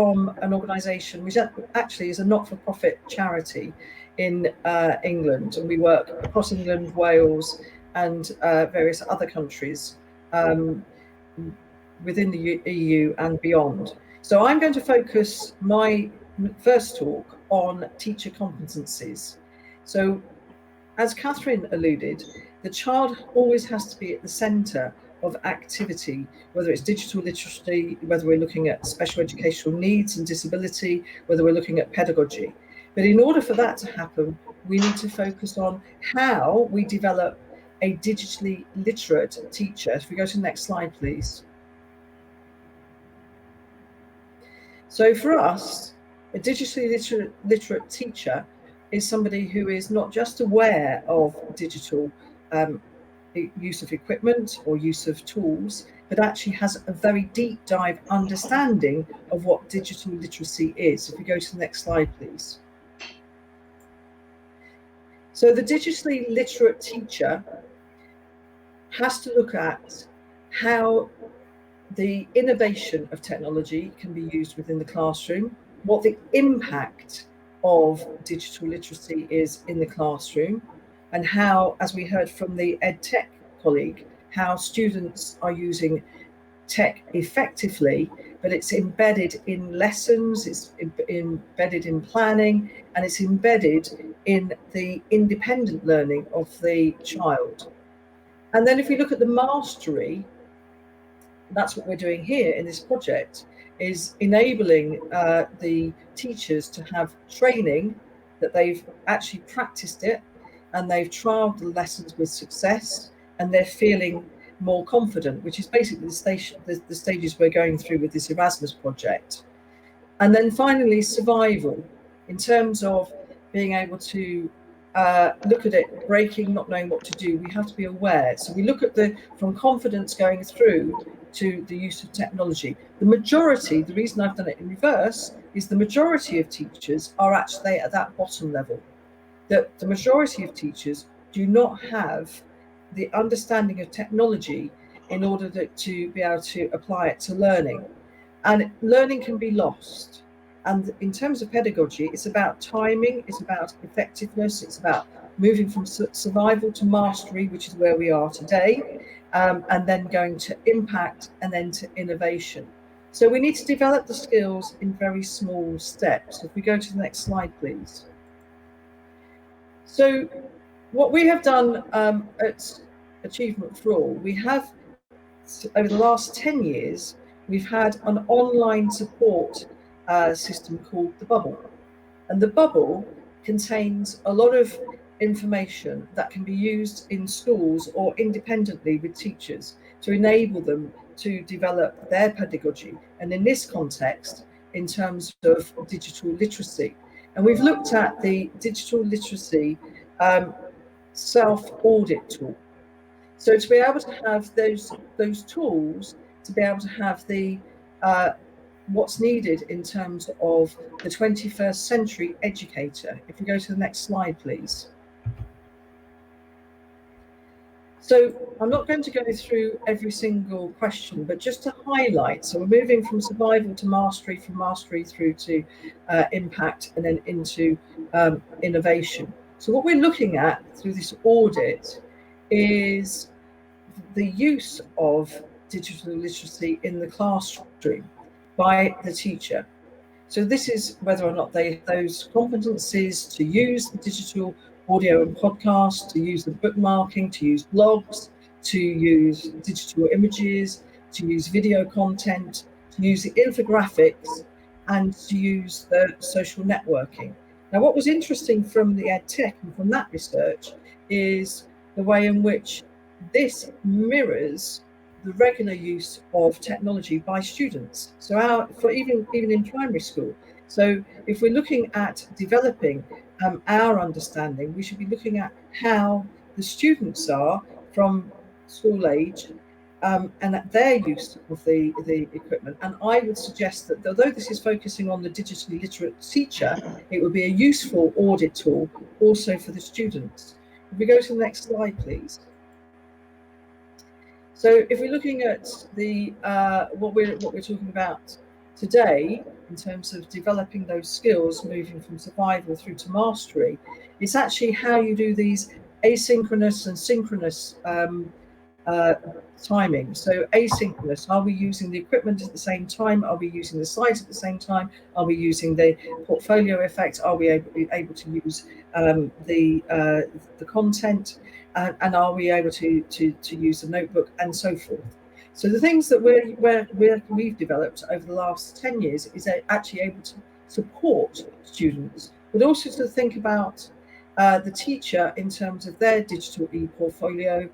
from an organisation which actually is a not-for-profit charity in England, and we work across England, Wales, and various other countries within the EU and beyond. So I'm going to focus my first talk on teacher competencies. So, as Catherine alluded, the child always has to be at the centre of activity, whether it's digital literacy, whether we're looking at special educational needs and disability, whether we're looking at pedagogy. But in order for that to happen, we need to focus on how we develop a digitally literate teacher. If we go to the next slide, please. So for us, a digitally literate teacher is somebody who is not just aware of digital use of equipment or use of tools, but actually has a very deep dive understanding of what digital literacy is. If we go to the next slide, please. So the digitally literate teacher has to look at how the innovation of technology can be used within the classroom, what the impact of digital literacy is in the classroom, and how, as we heard from the EdTech colleague, how students are using tech effectively, but it's embedded in lessons, it's embedded in planning, and it's embedded in the independent learning of the child. And then if we look at the mastery, that's what we're doing here in this project, is enabling the teachers to have training that they've actually practiced it and they've trialed the lessons with success and they're feeling more confident, which is basically the stages we're going through with this Erasmus project. And then finally, survival, in terms of being able to look at it, breaking, not knowing what to do, we have to be aware. So we look at from confidence going through to the use of technology. The majority, the reason I've done it in reverse, is the majority of teachers are actually at that bottom level. That the majority of teachers do not have the understanding of technology in order to be able to apply it to learning. And learning can be lost. And in terms of pedagogy, it's about timing, it's about effectiveness, it's about moving from survival to mastery, which is where we are today, and then going to impact and then to innovation. So we need to develop the skills in very small steps. If we go to the next slide, please. So what we have done at Achievement for All, we have, over the last 10 years, we've had an online support system called the Bubble. And the Bubble contains a lot of information that can be used in schools or independently with teachers to enable them to develop their pedagogy. And in this context, in terms of digital literacy. And we've looked at the digital literacy self-audit tool. So to be able to have those tools, to be able to have the what's needed in terms of the 21st century educator. If we go to the next slide, please. So I'm not going to go through every single question, but just to highlight. So we're moving from survival to mastery, from mastery through to impact, and then into innovation. So what we're looking at through this audit is the use of digital literacy in the classroom by the teacher. So this is whether or not they have those competencies to use the digital audio and podcast, to use the bookmarking, to use blogs, to use digital images, to use video content, to use the infographics, and to use the social networking. Now, what was interesting from the EdTech and from that research is the way in which this mirrors the regular use of technology by students. So even in primary school. So if we're looking at developing our understanding, we should be looking at how the students are from school age and at their use of the equipment. And I would suggest that although this is focusing on the digitally literate teacher, it would be a useful audit tool also for the students. If we go to the next slide, please. So if we're looking at the what we're talking about today, in terms of developing those skills, moving from survival through to mastery, it's actually how you do these asynchronous and synchronous timing. So asynchronous, are we using the equipment at the same time? Are we using the site at the same time? Are we using the portfolio effect? Are we able to use the content? And are we able to use the notebook and so forth? So the things that we've developed over the last 10 years is actually able to support students, but also to think about the teacher in terms of their digital e-portfolio,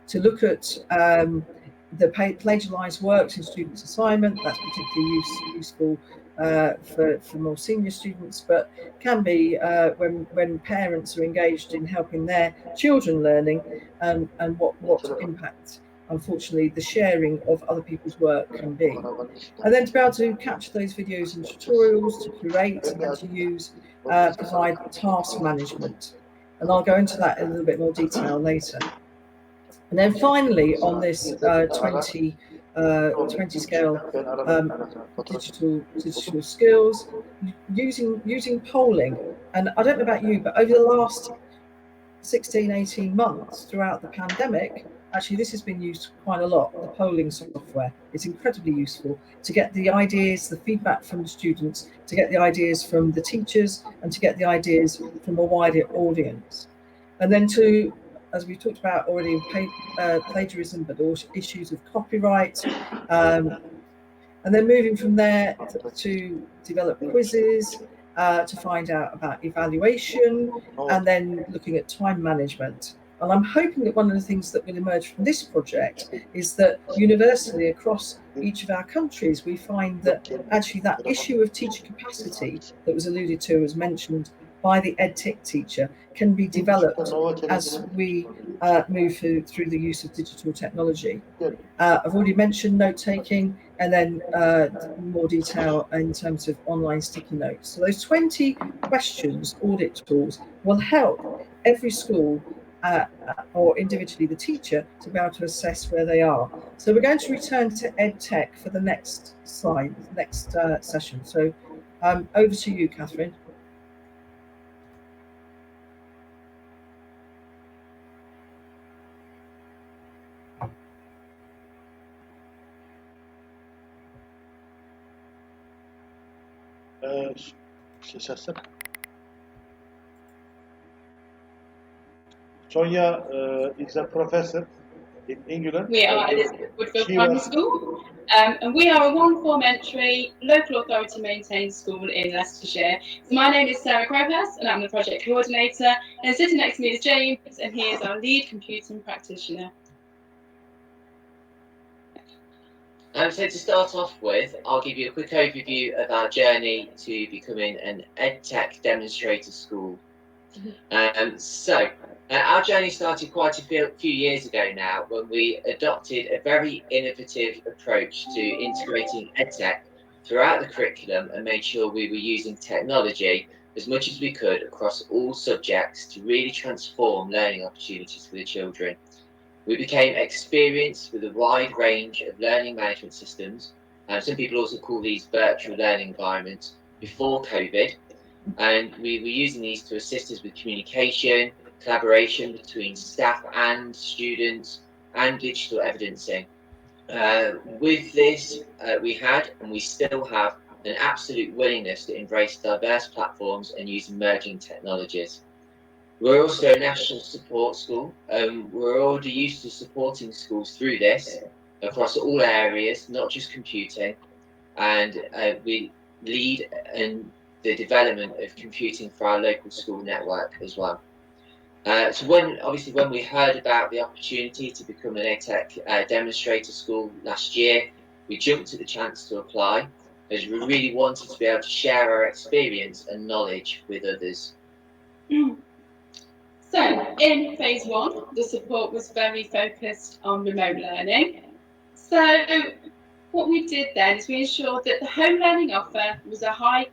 to look at the plagiarized works in students' assignment. That's particularly useful for more senior students, but can be when parents are engaged in helping their children learning, and what impact, unfortunately, the sharing of other people's work can be. And then to be able to capture those videos and tutorials, to curate and to use, provide task management. And I'll go into that in a little bit more detail later. And then finally, on this 20 scale digital skills, using polling. And I don't know about you, but over the last 16, 18 months throughout the pandemic, actually this has been used quite a lot, the polling software. It's incredibly useful to get the ideas, the feedback from the students, to get the ideas from the teachers, and to get the ideas from a wider audience. And then to, as we talked about already, plagiarism, but also issues of copyright. And then moving from there to develop quizzes, to find out about evaluation, and then looking at time management. And I'm hoping that one of the things that will emerge from this project is that universally across each of our countries, we find that actually that issue of teacher capacity that was alluded to, as mentioned by the EdTech teacher, can be developed as we move through the use of digital technology. I've already mentioned note-taking, and then more detail in terms of online sticky notes. So those 20 questions, audit tools, will help every school or individually the teacher to be able to assess where they are. So we're going to return to EdTech for the next slide, next session. So over to you, Catherine. Sonia is a professor in England. We are at Woodfield Primary School, and we are a one-form entry, local authority maintained school in Leicestershire. So my name is Sarah Crowhouse, and I'm the project coordinator. And sitting next to me is James, and he is our lead computing practitioner. So to start off with, I'll give you a quick overview of our journey to becoming an EdTech demonstrator school. Our journey started quite a few years ago now, when we adopted a very innovative approach to integrating EdTech throughout the curriculum and made sure we were using technology as much as we could across all subjects to really transform learning opportunities for the children. We became experienced with a wide range of learning management systems, and some people also call these virtual learning environments, before COVID. And we were using these to assist us with communication, collaboration between staff and students, and digital evidencing. With this, we had, and we still have, an absolute willingness to embrace diverse platforms and use emerging technologies. We're also a national support school. We're already used to supporting schools through this across all areas, not just computing, and we lead in the development of computing for our local school network as well. So when we heard about the opportunity to become an EdTech demonstrator school last year, we jumped at the chance to apply, as we really wanted to be able to share our experience and knowledge with others. So in phase 1, the support was very focused on remote learning. So what we did then is we ensured that the home learning offer was high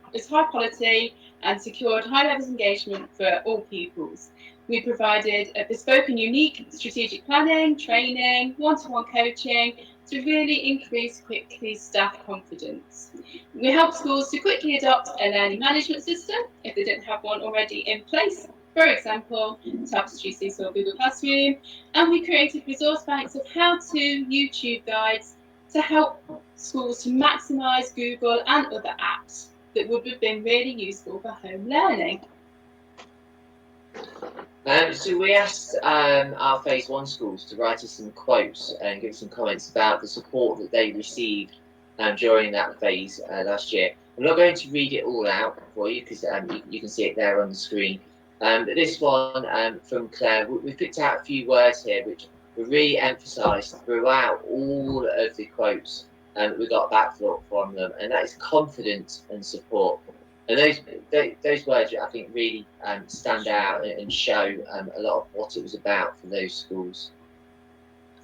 quality and secured high levels of engagement for all pupils. We provided a bespoke and unique strategic planning, training, one-to-one coaching, to really increase quickly staff confidence. We help schools to quickly adopt a learning management system if they don't have one already in place. For example, Tapestry, Seesaw, Google Classroom, and we created resource banks of how-to YouTube guides to help schools to maximise Google and other apps that would have been really useful for home learning. So we asked our Phase 1 schools to write us some quotes and give us some comments about the support that they received during that phase last year. I'm not going to read it all out for you because you can see it there on the screen. But this one from Claire, we picked out a few words here which were really emphasised throughout all of the quotes that we got back from them, and that is confidence and support. And those words, I think, really stand out and show a lot of what it was about for those schools.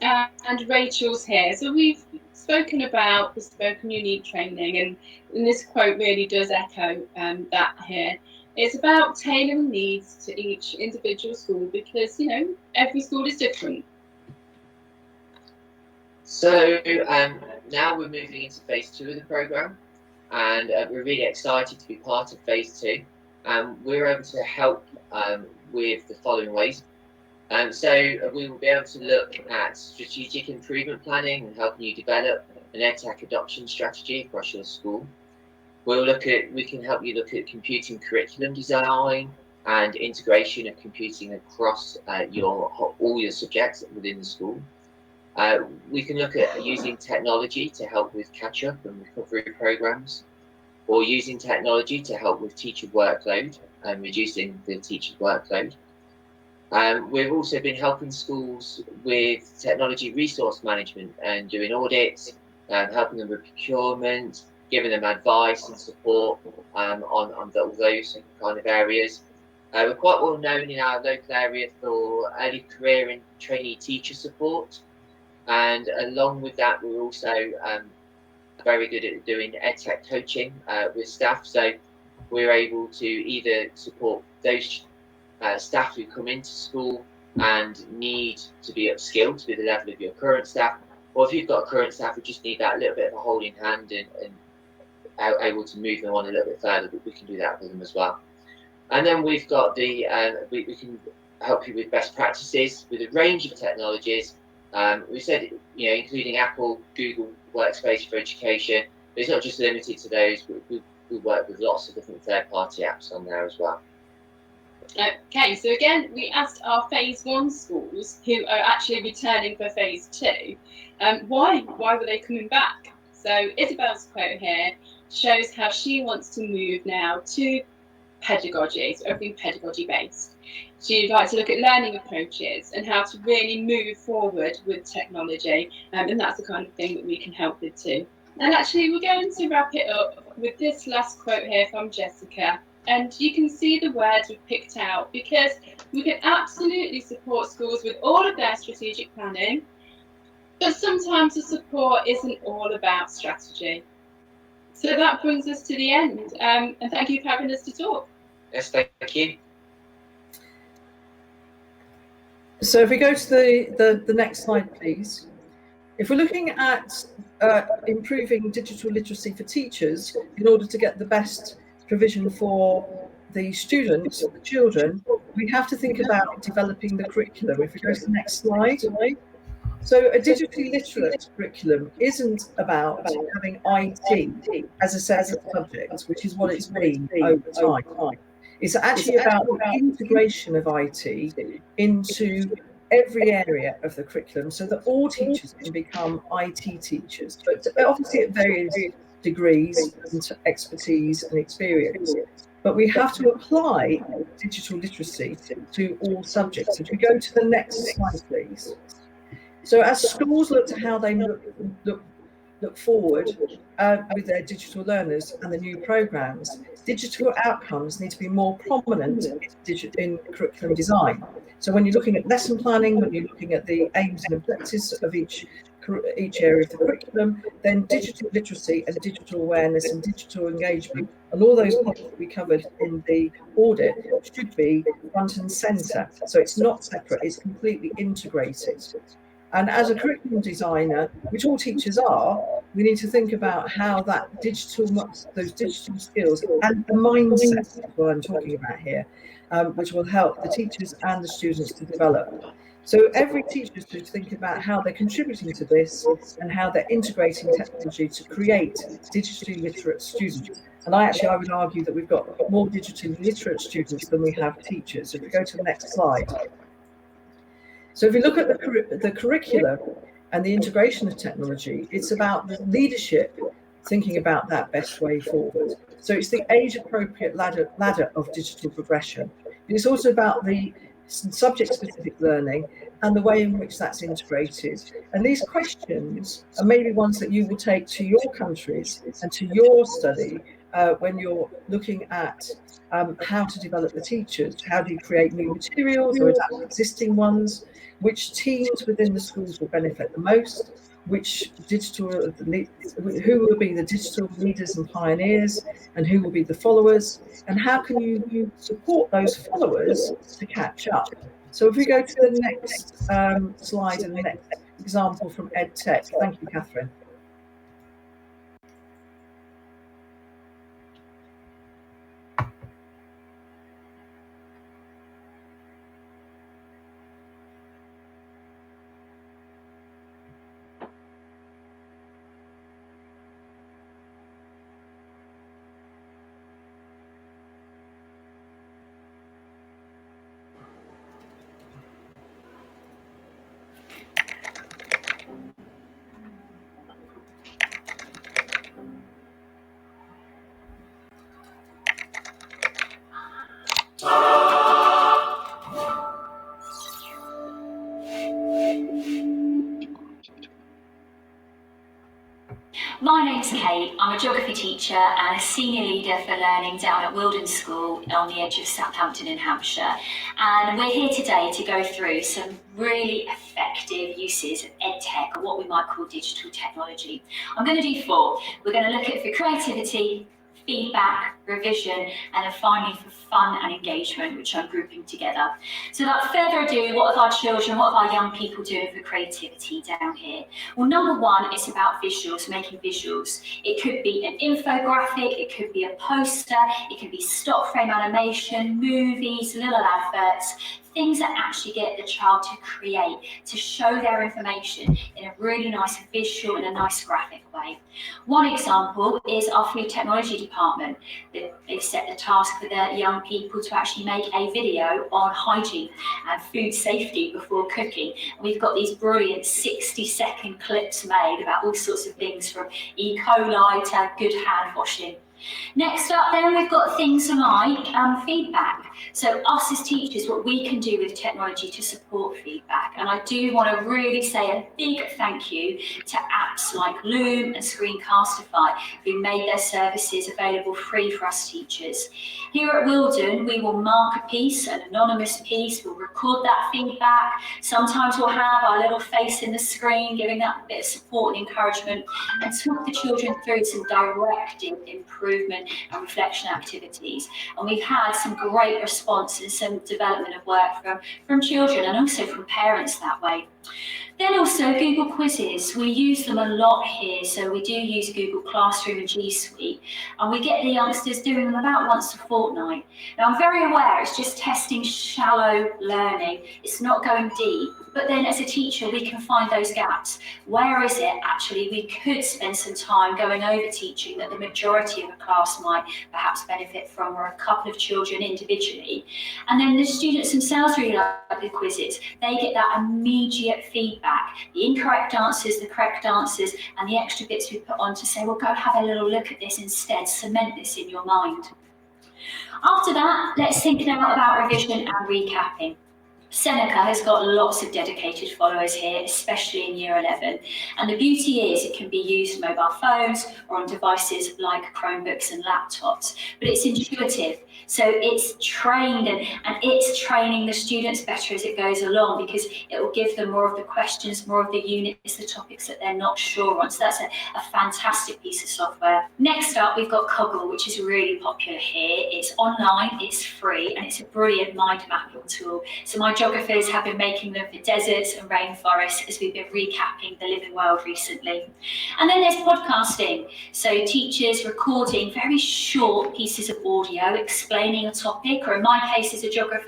And Rachel's here. So we've spoken about the spoken unique training, and this quote really does echo that here. It's about tailoring needs to each individual school because, you know, every school is different. So now we're moving into phase 2 of the programme, and we're really excited to be part of phase 2. We're able to help with the following ways. So we will be able to look at strategic improvement planning and helping you develop an EdTech adoption strategy across your school. We can help you look at computing curriculum design and integration of computing across all your subjects within the school. We can look at using technology to help with catch-up and recovery programs, or using technology to help with teacher workload and reducing the teacher's workload. We've also been helping schools with technology resource management and doing audits, helping them with procurement, giving them advice and support on all those kind of areas. We're quite well known in our local area for early career and trainee teacher support. And along with that, we're also very good at doing EdTech coaching with staff. So we're able to either support those staff who come into school and need to be upskilled to the level of your current staff, or if you've got current staff who just need that little bit of a holding hand and able to move them on a little bit further, but we can do that with them as well. And then we've got the we can help you with best practices with a range of technologies. We said, you know, including Apple, Google Workspace for education. But it's not just limited to those. We work with lots of different third-party apps on there as well. Okay, so again, we asked our phase 1 schools who are actually returning for phase 2, why were they coming back? So Isabel's quote here shows how she wants to move now to pedagogy, so everything pedagogy based. She'd like to look at learning approaches and how to really move forward with technology, and that's the kind of thing that we can help with too. And actually, we're going to wrap it up with this last quote here from Jessica. And you can see the words we've picked out because we can absolutely support schools with all of their strategic planning, but sometimes the support isn't all about strategy. So that brings us to the end, and thank you for having us to talk. Yes, thank you. So if we go to the next slide, please. If we're looking at improving digital literacy for teachers in order to get the best provision for the students, the children, we have to think about developing the curriculum. If we go to the next slide. So a digitally literate curriculum isn't about having IT as a separate subject, which is what it's been over time. It's actually about the integration of IT into every area of the curriculum so that all teachers can become IT teachers, but obviously at various degrees and expertise and experience. But we have to apply digital literacy to all subjects. If we go to the next slide, please. So as schools look to how they look forward with their digital learners and the new programs, digital outcomes need to be more prominent in curriculum design. So when you're looking at lesson planning, when you're looking at the aims and objectives of each area of the curriculum, then digital literacy and digital awareness and digital engagement and all those points that we covered in the audit should be front and centre. So it's not separate, it's completely integrated. And as a curriculum designer, which all teachers are, we need to think about how that those digital skills and the mindset is what I'm talking about here, which will help the teachers and the students to develop. So every teacher should think about how they're contributing to this and how they're integrating technology to create digitally literate students. And I would argue that we've got more digitally literate students than we have teachers. If we go to the next slide. So if we look at the curriculum and the integration of technology, it's about the leadership thinking about that best way forward. So it's the age-appropriate ladder of digital progression. It's also about the subject-specific learning and the way in which that's integrated. And these questions are maybe ones that you will take to your countries and to your study when you're looking at how to develop the teachers. How do you create new materials or adapt existing ones? Which teams within the schools will benefit the most? Who will be the digital leaders and pioneers, and who will be the followers? And how can you support those followers to catch up? So if we go to the next slide and the next example from EdTech. Thank you, Catherine. My name's Kate. I'm a geography teacher and a senior leader for learning down at Wilden School on the edge of Southampton in Hampshire. And we're here today to go through some really effective uses of EdTech, or what we might call digital technology. I'm going to do 4. We're going to look at it for creativity, feedback, revision, and then finally for fun and engagement, which I'm grouping together. So without further ado, what are our children, what are our young people doing for creativity down here? Well, number 1 is about visuals, making visuals. It could be an infographic, it could be a poster, it could be stop frame animation, movies, little adverts, things that actually get the child to create, to show their information in a really nice visual and a nice graphic way. One example is our food technology department. They've set the task for their young people to actually make a video on hygiene and food safety before cooking. And we've got these brilliant 60-second clips made about all sorts of things from E. coli to good hand washing. Next up then, we've got things like feedback. So us as teachers, what we can do with technology to support feedback. And I do want to really say a big thank you to apps like Loom and Screencastify, who made their services available free for us teachers. Here at Wilden, we will mark a piece, an anonymous piece, we'll record that feedback. Sometimes we'll have our little face in the screen, giving that bit of support and encouragement, and talk the children through some directed improvement and reflection activities. And we've had some great response and some development of work from children and also from parents that way. Then also Google Quizzes. We use them a lot here, so we do use Google Classroom and G Suite, and we get the youngsters doing them about once a fortnight. Now I'm very aware it's just testing shallow learning, it's not going deep, but then as a teacher we can find those gaps. Where is it actually we could spend some time going over teaching that the majority of a class might perhaps benefit from, or a couple of children individually. And then the students themselves really like the quizzes. They get that immediate feedback, the incorrect answers, the correct answers, and the extra bits we put on to say, well, go have a little look at this instead, cement this in your mind. After that, let's think now about revision and recapping. Seneca has got lots of dedicated followers here, especially in Year 11. And the beauty is it can be used on mobile phones or on devices like Chromebooks and laptops, but it's intuitive. So it's trained and it's training the students better as it goes along, because it will give them more of the questions, more of the units, the topics that they're not sure on. So that's a fantastic piece of software. Next up, we've got Coggle, which is really popular here. It's online, it's free, and it's a brilliant mind mapping tool. So my geographers have been making them for deserts and rainforests as we've been recapping the living world recently. And then there's podcasting. So teachers recording very short pieces of audio explaining a topic, or in my case as a geographer,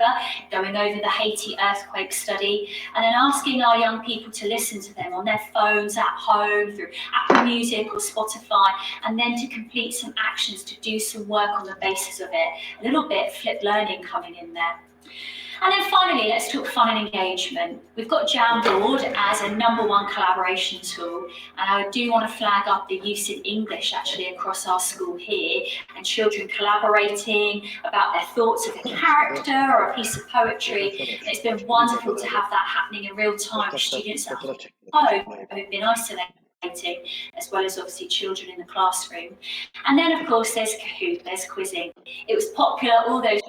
going over the Haiti earthquake study, and then asking our young people to listen to them on their phones at home through Apple Music or Spotify, and then to complete some actions to do some work on the basis of it. A little bit of flipped learning coming in there. And then finally, let's talk fun and engagement. We've got Jamboard as a #1 collaboration tool, and I do want to flag up the use in English actually across our school here, and children collaborating about their thoughts of a character or a piece of poetry. And it's been wonderful to have that happening in real time with students at home who've been isolating, as well as obviously children in the classroom. And then of course there's Kahoot, there's quizzing. It was popular all those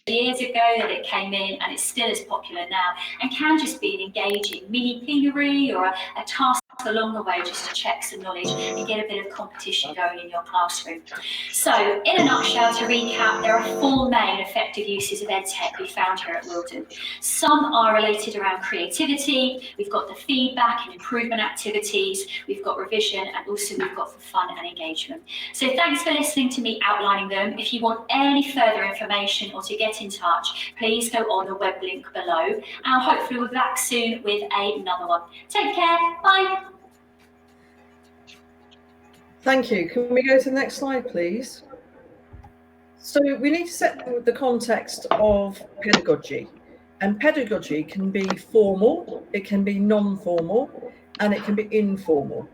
years ago that it came in, and it's still as popular now, and can just be an engaging mini plenary or a task along the way just to check some knowledge and get a bit of competition going in your classroom. So in a nutshell, to recap, there are 4 main effective uses of EdTech we found here at Wilton. Some are related around creativity, we've got the feedback and improvement activities, we've got revision, and also we've got for fun and engagement. So thanks for listening to me outlining them. If you want any further information or to get in touch, please go on the web link below, and hopefully we'll be back soon with another one. Take care, bye. Thank you. Can we go to the next slide, please? So we need to set the context of pedagogy. And pedagogy can be formal, it can be non-formal, and it can be informal.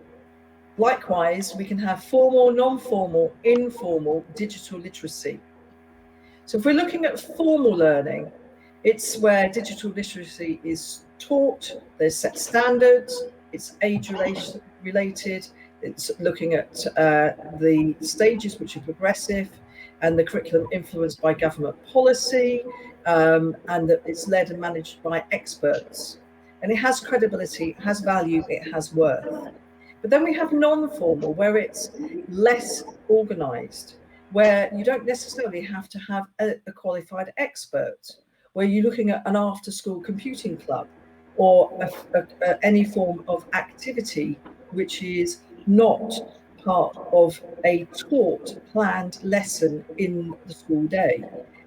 Likewise, we can have formal, non-formal, informal digital literacy. So if we're looking at formal learning, it's where digital literacy is taught, there's set standards, it's age related, it's looking at the stages which are progressive, and the curriculum influenced by government policy, and that it's led and managed by experts. And it has credibility, it has value, it has worth. But then we have non-formal, where it's less organised, where you don't necessarily have to have a qualified expert, where you're looking at an after-school computing club or any form of activity which is not part of a taught, planned lesson in the school day.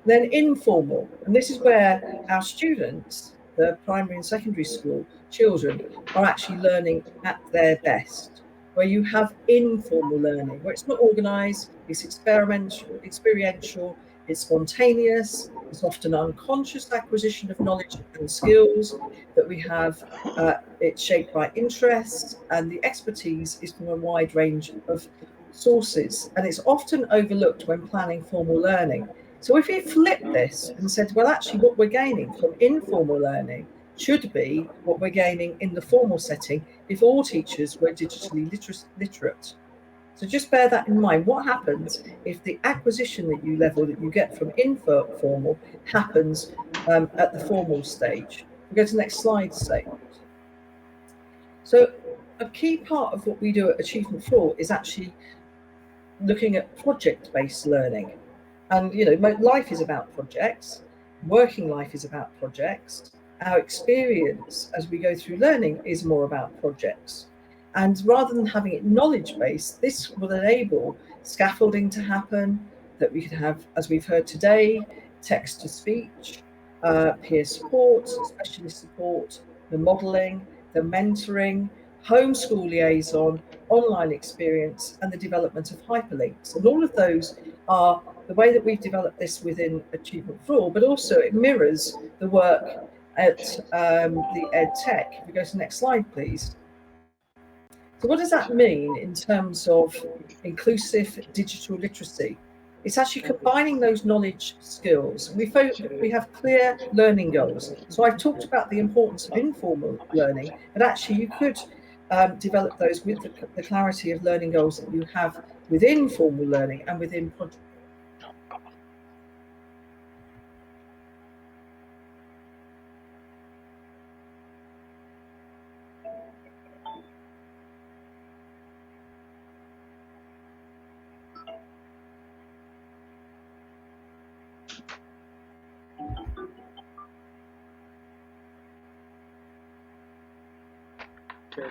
Then informal, and this is where our students, the primary and secondary school children, are actually learning at their best, where you have informal learning, where it's not organised, it's experiential, it's spontaneous, it's often unconscious acquisition of knowledge and skills that we have. It's shaped by interests, and the expertise is from a wide range of sources, and it's often overlooked when planning formal learning. So if you flip this and said, well, actually what we're gaining from informal learning should be what we're gaining in the formal setting if all teachers were digitally literate. So just bear that in mind. What happens if the acquisition that you get from informal happens at the formal stage? We go to the next slide, say. So a key part of what we do at Achievement 4 is actually looking at project-based learning. And life is about projects, working life is about projects. Our experience as we go through learning is more about projects. And rather than having it knowledge-based, this will enable scaffolding to happen, that we could have, as we've heard today, text-to-speech, peer support, specialist support, the modelling, the mentoring, homeschool liaison, online experience, and the development of hyperlinks. And all of those are the way that we've developed this within Achievement 4, but also it mirrors the work at the EdTech. If we go to the next slide, please. So what does that mean in terms of inclusive digital literacy? It's actually combining those knowledge skills. We have clear learning goals. So I've talked about the importance of informal learning, but actually you could develop those with the clarity of learning goals that you have within formal learning and within project. Okay.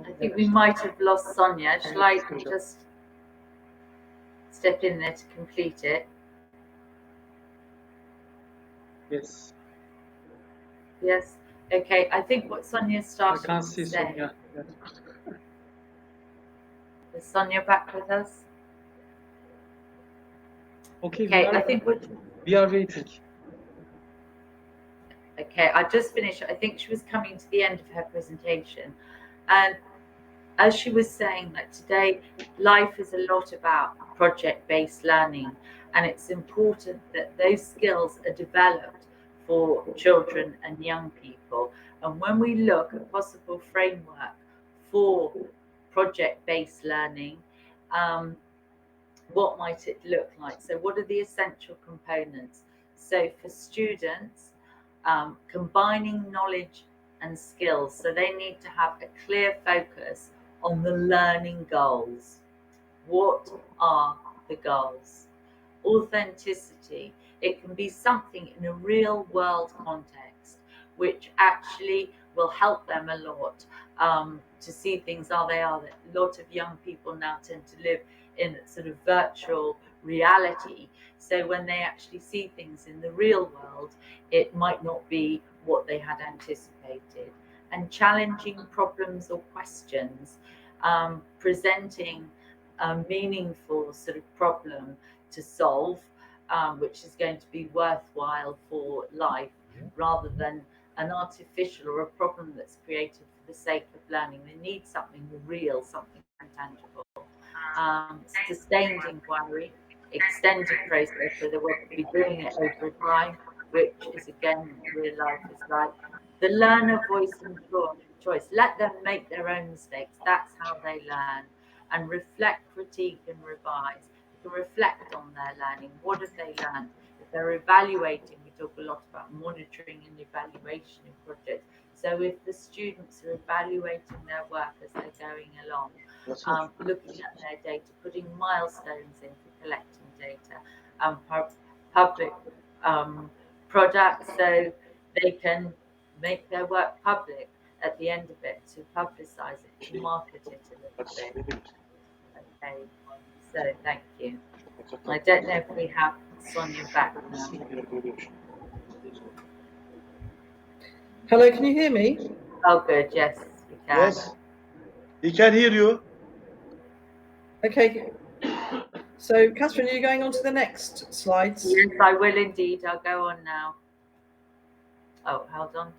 I think we might have lost Sonia. Shall I just step in there to complete it? Yes. Yes. Okay. I think what Sonia I started can't to see say. Sonia. Yeah. Is Sonia back with us? Okay, Okay. I think what. we are waiting. Okay. I just finished. I think she was coming to the end of her presentation, and as she was saying that today life is a lot about project-based learning, and it's important that those skills are developed for children and young people. And when we look at possible framework for project-based learning, what might it look like? So what are the essential components? So for students, combining knowledge and skills, so they need to have a clear focus on the learning goals. What are the goals? Authenticity, it can be something in a real world context which actually will help them a lot to see things are they are. That a lot of young people now tend to live in sort of virtual reality, so when they actually see things in the real world, it might not be what they had anticipated. And challenging problems or questions, presenting a meaningful sort of problem to solve, which is going to be worthwhile for life, rather than an artificial or a problem that's created for the sake of learning. They need something real, something tangible. Sustained inquiry, extended process, so they will be doing it over time, which is again real life is like. The learner voice and choice. Let them make their own mistakes. That's how they learn. And reflect, critique, and revise. To reflect on their learning. What have they learned? If they're evaluating, we talk a lot about monitoring and evaluation in projects. So if the students are evaluating their work as they're going along, looking at their data, putting milestones in for collecting data, public products, so they can make their work public at the end of it, to publicize it, to market it a little bit. Okay, so thank you. I don't know if we have Sonia back now. Hello, can you hear me? Oh, good. Yes, we can. Yes, we can hear you. Okay. So, Catherine, are you going on to the next slides? Yes, I will indeed. I'll go on now. Oh, hold on.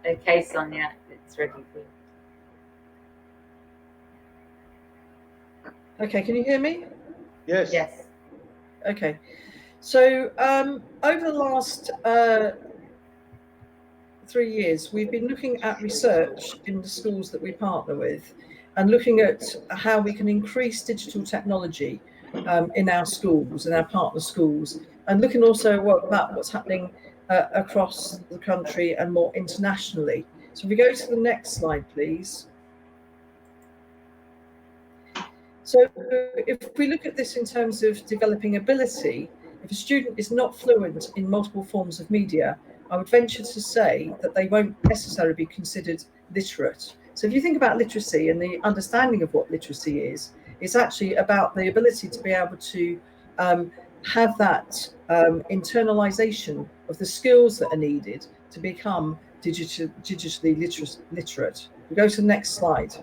Okay, Sonia, it's ready for you. Okay, can you hear me? Yes. Yes. Okay. So, over the last 3 years, we've been looking at research in the schools that we partner with, and looking at how we can increase digital technology in our schools, in our partner schools, and looking also about what's happening across the country and more internationally. So if we go to the next slide, please. So if we look at this in terms of developing ability, if a student is not fluent in multiple forms of media, I would venture to say that they won't necessarily be considered literate. So if you think about literacy and the understanding of what literacy is, it's actually about the ability to be able to have that internalization of the skills that are needed to become digitally literate. We go to the next slide.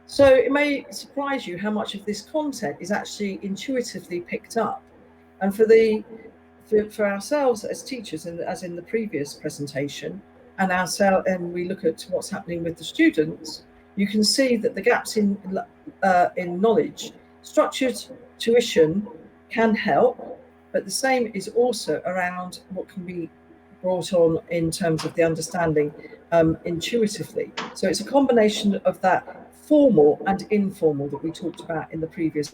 So it may surprise you how much of this content is actually intuitively picked up. And for ourselves as teachers, and as in the previous presentation, and we look at what's happening with the students, you can see that the gaps in knowledge, structured tuition can help, but the same is also around what can be brought on in terms of the understanding intuitively. So it's a combination of that formal and informal that we talked about in the previous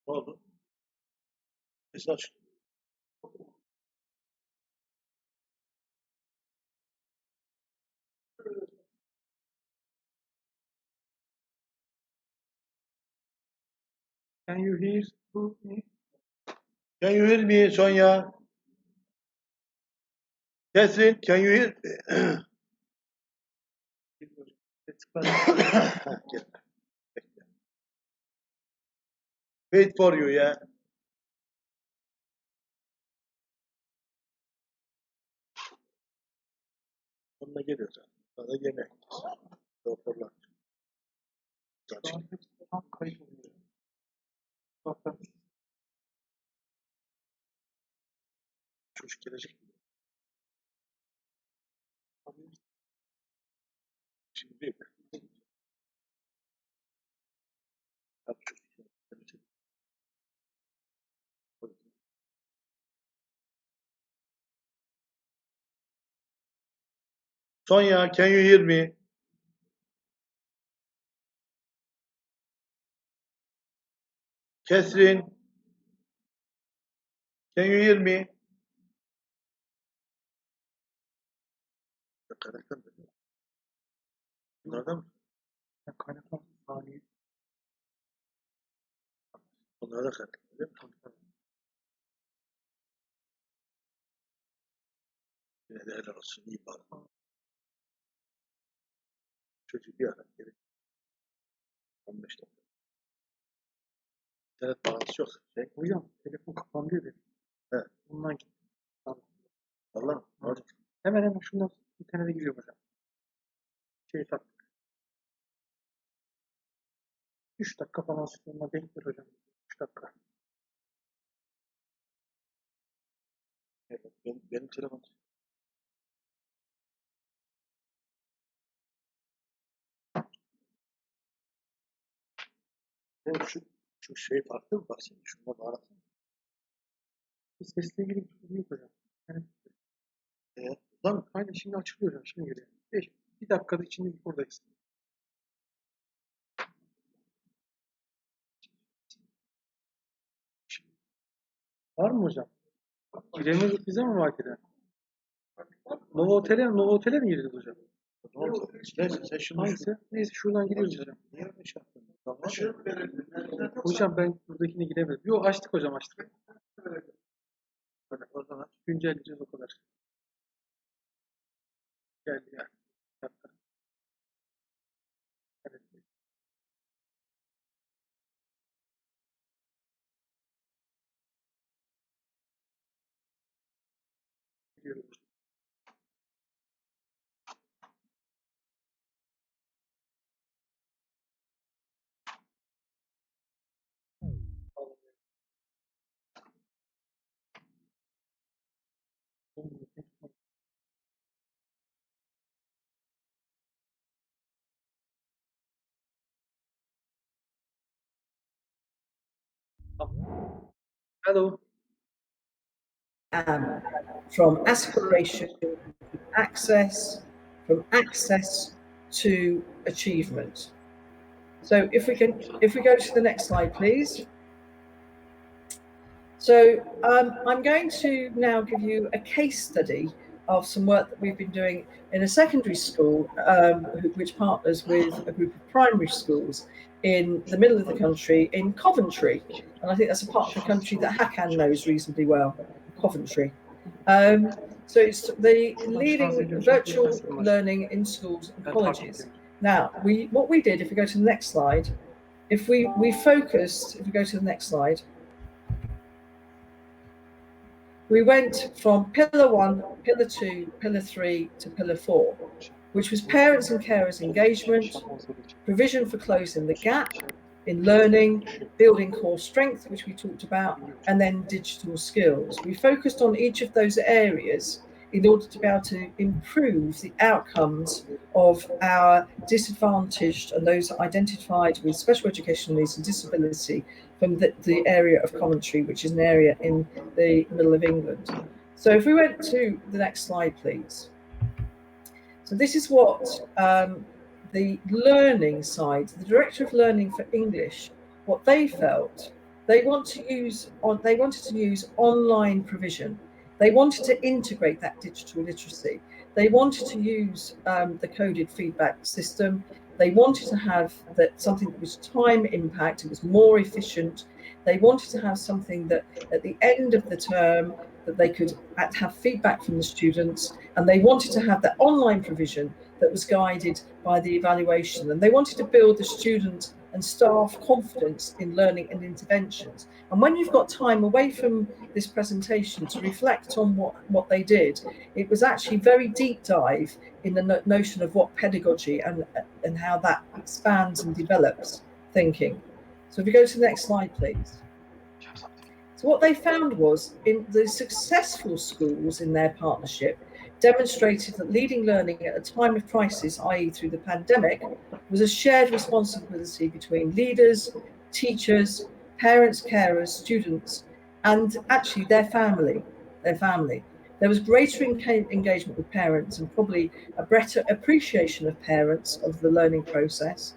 Ne oldu? Sesi aç. Can you hear me? Can you hear me, Sonya? Catherine, can you hear? Gel. Wait for you ya. Onunla geliyor zaten. Bana yemek. Doktorlar. Şu an hepsi tam kayıt oluyor. Bakın. Çocuk gelecek mi? Şimdi büyük. Tabii çocuk gelecek. Sonya, can you hear me? Catherine, can you hear me? Kaynaktan mı? Bunlardan mı? Kaynaklar saniye. Bunlar da kaynaktan değil mi? Yine de helal olsun. İyi bari. Çocuk bir ara gerek. 15 dakika. İnternet bağlantısı yok. Hocam telefon kapandıydı. He. Bundan gitti. Valla. Evet. Hemen şundan internete giriyorum hocam. Taktık. 3 dakika falan sonra bekler hocam. 3 dakika. Evet, benim telefon. Evet, şu şey farklı mı? Bak şimdi şuna bağlasana. Sesle ilgili bir sorun yok hocam. Yani, Lan aynen şimdi açılıyor hocam. Şimdi geliyor. Bir dakikada içinde buradayız. Var mı hocam? Giremiyorduk bize mi vakiden? Nova Otel'e mi gireceğiz hocam? ne oldu? Neyse sen şunu Hangisi? Neyse şuradan giriyoruz hocam. Niye öyle şey yaptın? Hocam ben buradakine giremedim. Yok açtık hocam açtık. Oradan aç. Güncelleyeceğiz o kadar. Geldi ya. Yaptı. Evet. Gidiyoruz. Hello. From aspiration to access, from access to achievement. So if we go to the next slide, please. So I'm going to now give you a case study of some work that we've been doing in a secondary school, which partners with a group of primary schools in the middle of the country in Coventry. And I think that's a part of the country that Hakan knows reasonably well, Coventry. So it's the leading virtual learning in schools and colleges. Now, what we did, if we go to the next slide, if we focused, if we go to the next slide, we went from pillar 1, pillar 2, pillar 3 to pillar 4, which was parents and carers engagement, provision for closing the gap in learning, building core strength, which we talked about, and then digital skills. We focused on each of those areas in order to be able to improve the outcomes of our disadvantaged and those identified with special educational needs and disability from the area of Coventry, which is an area in the middle of England. So if we went to the next slide, please. So this is what the learning side, the Director of Learning for English, what they felt They wanted to use online provision. They wanted to integrate that digital literacy. They wanted to use the coded feedback system. They wanted to have something that was time impact. It was more efficient. They wanted to have something that at the end of the term that they could have feedback from the students, and they wanted to have that online provision that was guided by the evaluation. And they wanted to build the student and staff confidence in learning and interventions. And when you've got time away from this presentation to reflect on what they did, it was actually very deep dive in the notion of what pedagogy and how that expands and develops thinking. So if we go to the next slide, please. So what they found was in the successful schools in their partnership demonstrated that leading learning at a time of crisis, i.e. through the pandemic, was a shared responsibility between leaders, teachers, parents, carers, students, and actually their family. There was greater engagement with parents and probably a better appreciation of parents of the learning process.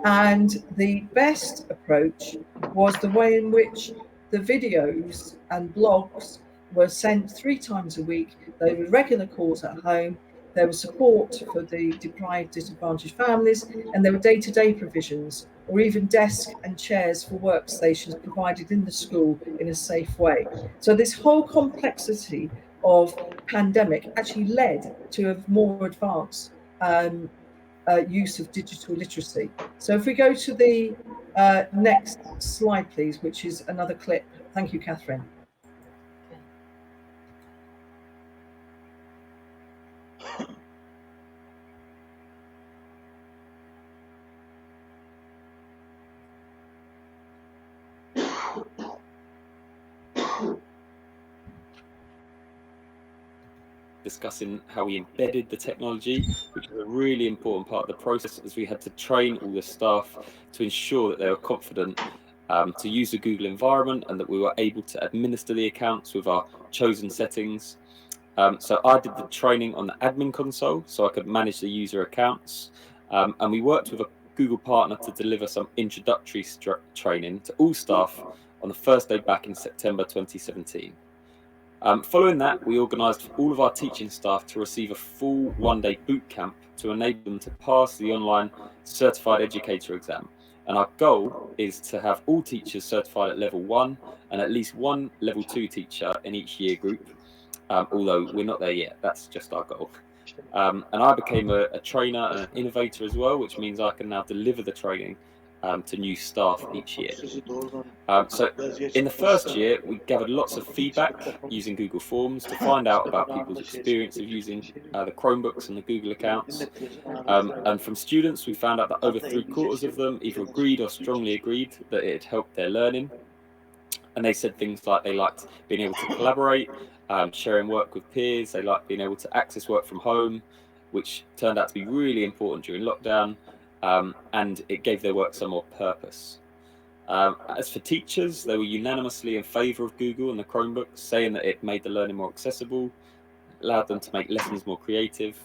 And the best approach was the way in which the videos and blogs were sent 3 times a week. There were regular calls at home. There was support for the deprived, disadvantaged families, and there were day-to-day provisions, or even desk and chairs for workstations provided in the school in a safe way. So this whole complexity of pandemic actually led to a more advanced use of digital literacy. So if we go to the next slide, please, which is another clip. Thank you, Catherine. Discussing how we embedded the technology, which was a really important part of the process, as we had to train all the staff to ensure that they were confident to use the Google environment and that we were able to administer the accounts with our chosen settings. So I did the training on the admin console so I could manage the user accounts, and we worked with a Google partner to deliver some introductory training to all staff on the first day back in September 2017. Following that, we organised for all of our teaching staff to receive a full one-day boot camp to enable them to pass the online Certified Educator exam. And our goal is to have all teachers certified at level 1 and at least one level 2 teacher in each year group, although we're not there yet. That's just our goal. And I became a trainer and an innovator as well, which means I can now deliver the training to new staff each year. So in the first year, we gathered lots of feedback using Google Forms to find out about people's experience of using the Chromebooks and the Google accounts. And from students, we found out that over 3/4 of them either agreed or strongly agreed that it had helped their learning. And they said things like they liked being able to collaborate, sharing work with peers. They liked being able to access work from home, which turned out to be really important during lockdown. And it gave their work some more purpose. As for teachers, they were unanimously in favour of Google and the Chromebooks, saying that it made the learning more accessible, allowed them to make lessons more creative.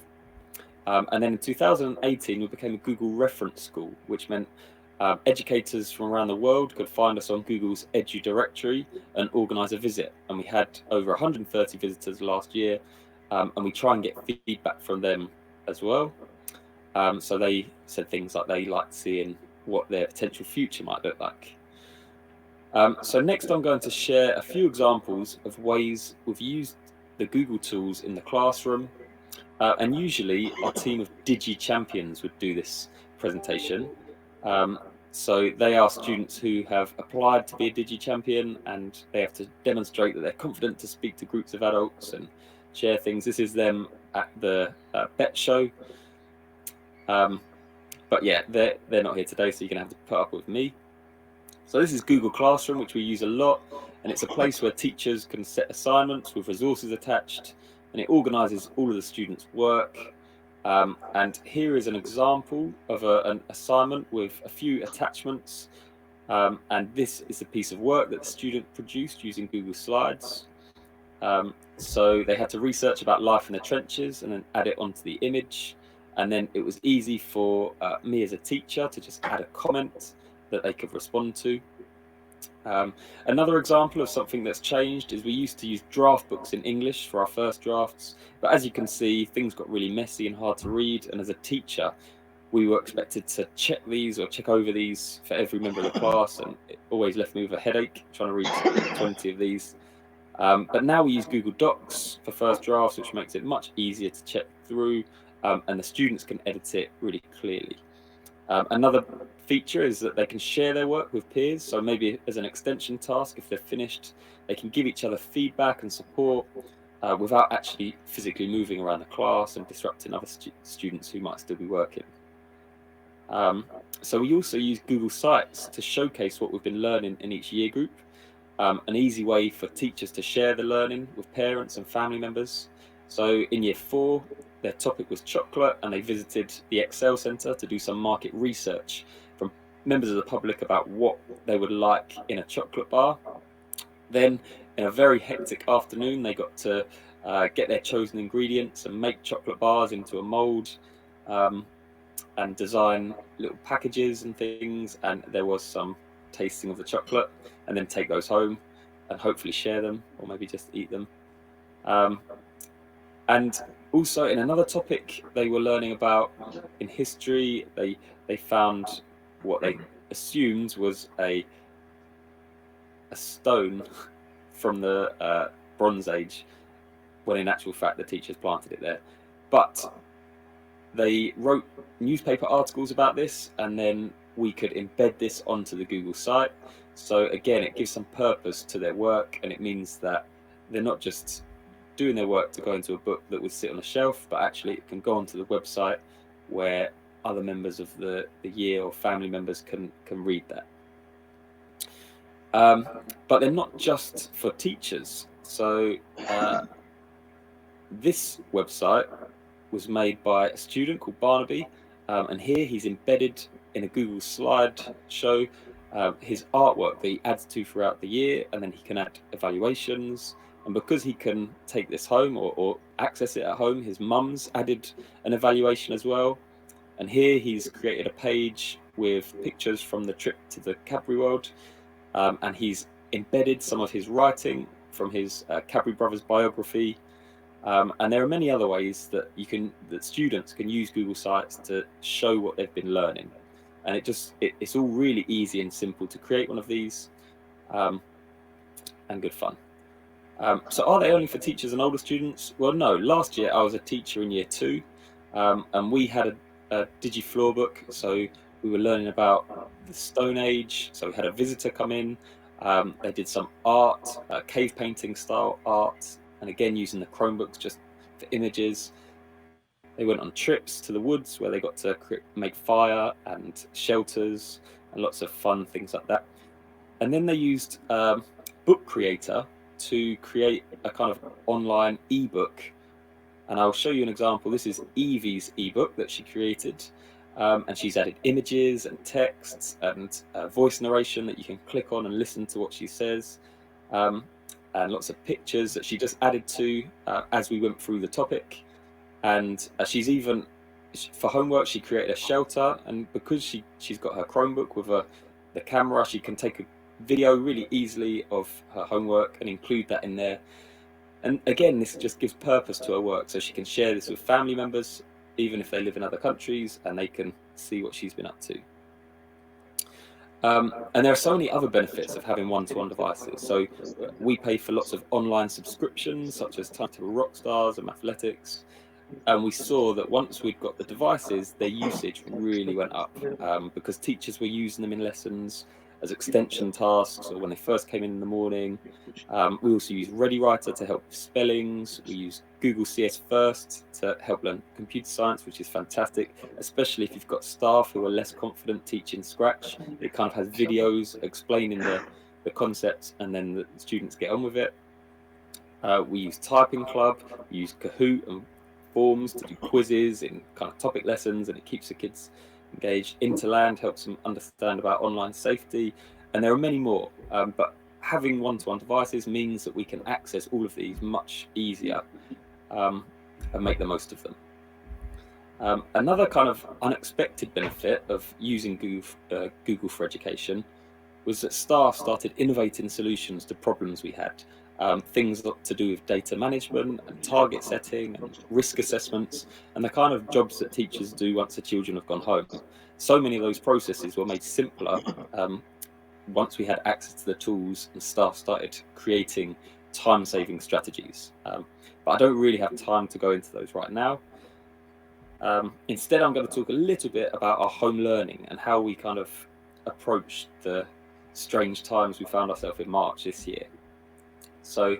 And then in 2018, we became a Google reference school, which meant educators from around the world could find us on Google's Edu directory and organise a visit. And we had over 130 visitors last year, and we try and get feedback from them as well. So they said things like they liked seeing what their potential future might look like. So next I'm going to share a few examples of ways we've used the Google tools in the classroom. And usually our team of Digi champions would do this presentation. So they are students who have applied to be a Digi champion, and they have to demonstrate that they're confident to speak to groups of adults and share things. This is them at the BET show. But yeah, they're not here today, so you're going to have to put up with me. So this is Google Classroom, which we use a lot, and it's a place where teachers can set assignments with resources attached, and it organises all of the students' work. And here is an example of an assignment with a few attachments. And this is a piece of work that the student produced using Google Slides. So they had to research about life in the trenches and then add it onto the image. And then it was easy for me as a teacher to just add a comment that they could respond to. Another example of something that's changed is we used to use draft books in English for our first drafts, but as you can see, things got really messy and hard to read, and as a teacher, we were expected to check these or check over these for every member of the class, and it always left me with a headache trying to read 20 of these. But now we use Google Docs for first drafts, which makes it much easier to check through, and the students can edit it really clearly. Another feature is that they can share their work with peers. So maybe as an extension task, if they're finished, they can give each other feedback and support without actually physically moving around the class and disrupting other students who might still be working. So we also use Google Sites to showcase what we've been learning in each year group. An easy way for teachers to share the learning with parents and family members. So in year 4, their topic was chocolate, and they visited the Excel Centre to do some market research from members of the public about what they would like in a chocolate bar. Then, in a very hectic afternoon, they got to get their chosen ingredients and make chocolate bars into a mould and design little packages and things. And there was some tasting of the chocolate, and then take those home and hopefully share them, or maybe just eat them. And also in another topic they were learning about in history, they found what they assumed was a stone from the Bronze Age, when in actual fact the teachers planted it there. But they wrote newspaper articles about this, and then we could embed this onto the Google site. So again, it gives some purpose to their work, and it means that they're not just doing their work to go into a book that would sit on a shelf, but actually it can go onto the website where other members of the year or family members can read that. But they're not just for teachers. So this website was made by a student called Barnaby, and here he's embedded in a Google slideshow his artwork that he adds to throughout the year, and then he can add evaluations. And because he can take this home or access it at home, his mum's added an evaluation as well. And here he's created a page with pictures from the trip to the Cadbury World, and he's embedded some of his writing from his Cadbury Brothers biography. And there are many other ways that students can use Google Sites to show what they've been learning. And it's all really easy and simple to create one of these, and good fun. So are they only for teachers and older students? Well, no. Last year I was a teacher in year 2, and we had a Digifloor book. So we were learning about the Stone Age. So we had a visitor come in. They did some art, cave painting style art, and again using the Chromebooks just for images. They went on trips to the woods where they got to make fire and shelters and lots of fun things like that. And then they used Book Creator to create a kind of online ebook, and I'll show you an example. This is Evie's ebook that she created, and she's added images and texts and voice narration that you can click on and listen to what she says, and lots of pictures that she just added to as we went through the topic. And she's even, for homework, she created a shelter, and because she's got her Chromebook with the camera, she can take a video really easily of her homework and include that in there. And again, this just gives purpose to her work, so she can share this with family members, even if they live in other countries, and they can see what she's been up to. And there are so many other benefits of having one-to-one devices. So we pay for lots of online subscriptions, such as Timetable Rockstars and Mathletics. And we saw that once we'd got the devices, their usage really went up, because teachers were using them in lessons as extension tasks, or when they first came in the morning. We also use ReadyWriter to help with spellings. We use Google CS First to help learn computer science, which is fantastic, especially if you've got staff who are less confident teaching Scratch. It kind of has videos explaining the concepts, and then the students get on with it. We use Typing Club, we use Kahoot and Forms to do quizzes in kind of topic lessons, and it keeps the kids engaged. Interland helps them understand about online safety, and there are many more. But having one-to-one devices means that we can access all of these much easier and make the most of them. Another kind of unexpected benefit of using Google for Education was that staff started innovating solutions to problems we had. Things to do with data management and target setting and risk assessments and the kind of jobs that teachers do once the children have gone home. So many of those processes were made simpler once we had access to the tools and staff started creating time-saving strategies. But I don't really have time to go into those right now. Instead, I'm going to talk a little bit about our home learning and how we kind of approached the strange times we found ourselves in March this year. So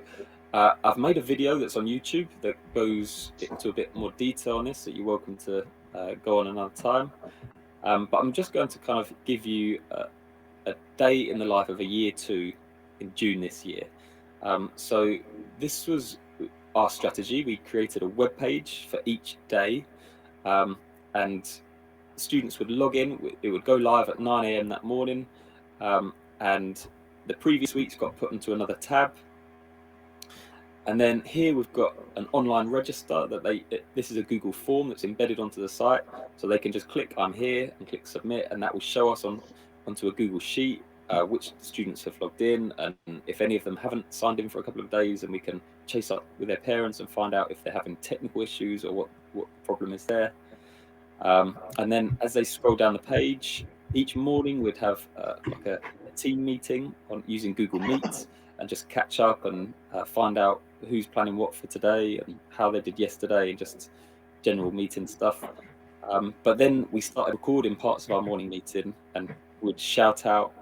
I've made a video that's on YouTube that goes into a bit more detail on this, that you're welcome to go on another time. But I'm just going to kind of give you a day in the life of a year 2 in June this year. So this was our strategy. We created a web page for each day, and students would log in. It would go live at 9 AM that morning, and the previous weeks got put into another tab. And then here we've got an online register that this is a Google form that's embedded onto the site, so they can just click I'm here and click submit, and that will show us onto a Google sheet which students have logged in, and if any of them haven't signed in for a couple of days, then we can chase up with their parents and find out if they're having technical issues or what the problem is there. And then as they scroll down the page, each morning we'd have like a team meeting using Google Meet, and just catch up and find out who's planning what for today and how they did yesterday, and just general meeting stuff. But then we started recording parts of our morning meeting and would shout out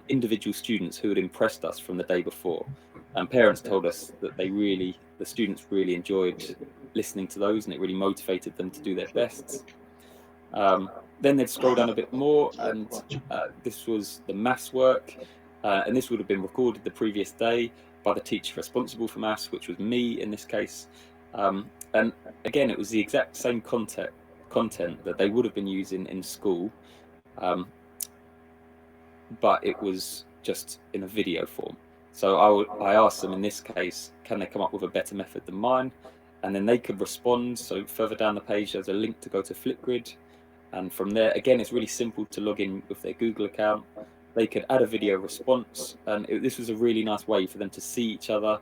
individual students who had impressed us from the day before. And parents told us that the students really enjoyed listening to those, and it really motivated them to do their best. Then they'd scroll down a bit more, and this was the maths work, and this would have been recorded the previous day by the teacher responsible for maths, which was me in this case. And again, it was the exact same content that they would have been using in school, but it was just in a video form. So I asked them in this case, can they come up with a better method than mine? And then they could respond. So further down the page, there's a link to go to Flipgrid. And from there, again, it's really simple to log in with their Google account. They could add a video response. And this was a really nice way for them to see each other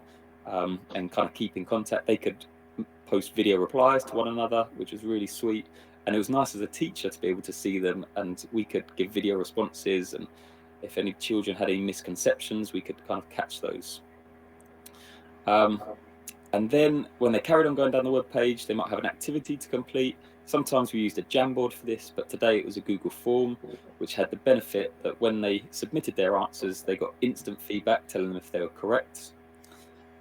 and kind of keep in contact. They could post video replies to one another, which was really sweet. And it was nice as a teacher to be able to see them, and we could give video responses, and if any children had any misconceptions, we could kind of catch those. And then when they carried on going down the web page, they might have an activity to complete. Sometimes we used a Jamboard for this, but today it was a Google form, which had the benefit that when they submitted their answers, they got instant feedback telling them if they were correct.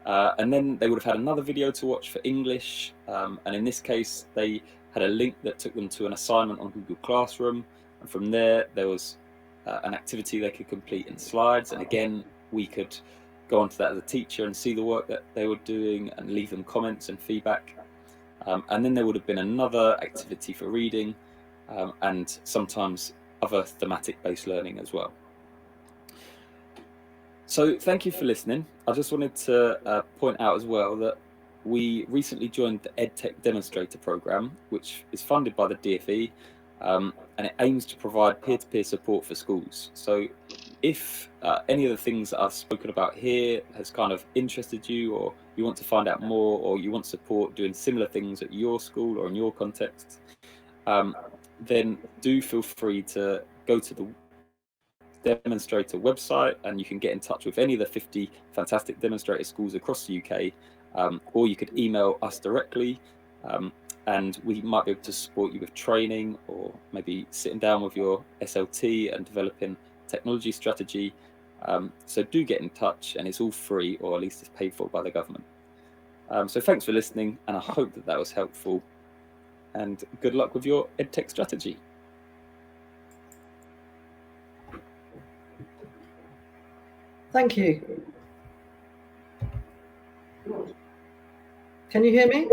And then they would have had another video to watch for English. And in this case, they had a link that took them to an assignment on Google Classroom. And from there was an activity they could complete in slides. And again, we could go onto that as a teacher and see the work that they were doing and leave them comments and feedback. And then there would have been another activity for reading and sometimes other thematic-based learning as well. So thank you for listening. I just wanted to point out as well that we recently joined the EdTech Demonstrator Programme, which is funded by the DfE, and it aims to provide peer-to-peer support for schools. So if any of the things that I've spoken about here has kind of interested you, or you want to find out more, or you want support doing similar things at your school or in your context, then do feel free to go to the Demonstrator website, and you can get in touch with any of the 50 fantastic demonstrator schools across the UK, or you could email us directly, and we might be able to support you with training, or maybe sitting down with your SLT and developing technology strategy. So do get in touch, and it's all free, or at least it's paid for by the government. So thanks for listening, and I hope that that was helpful, and good luck with your EdTech strategy. Thank you. Can you hear me?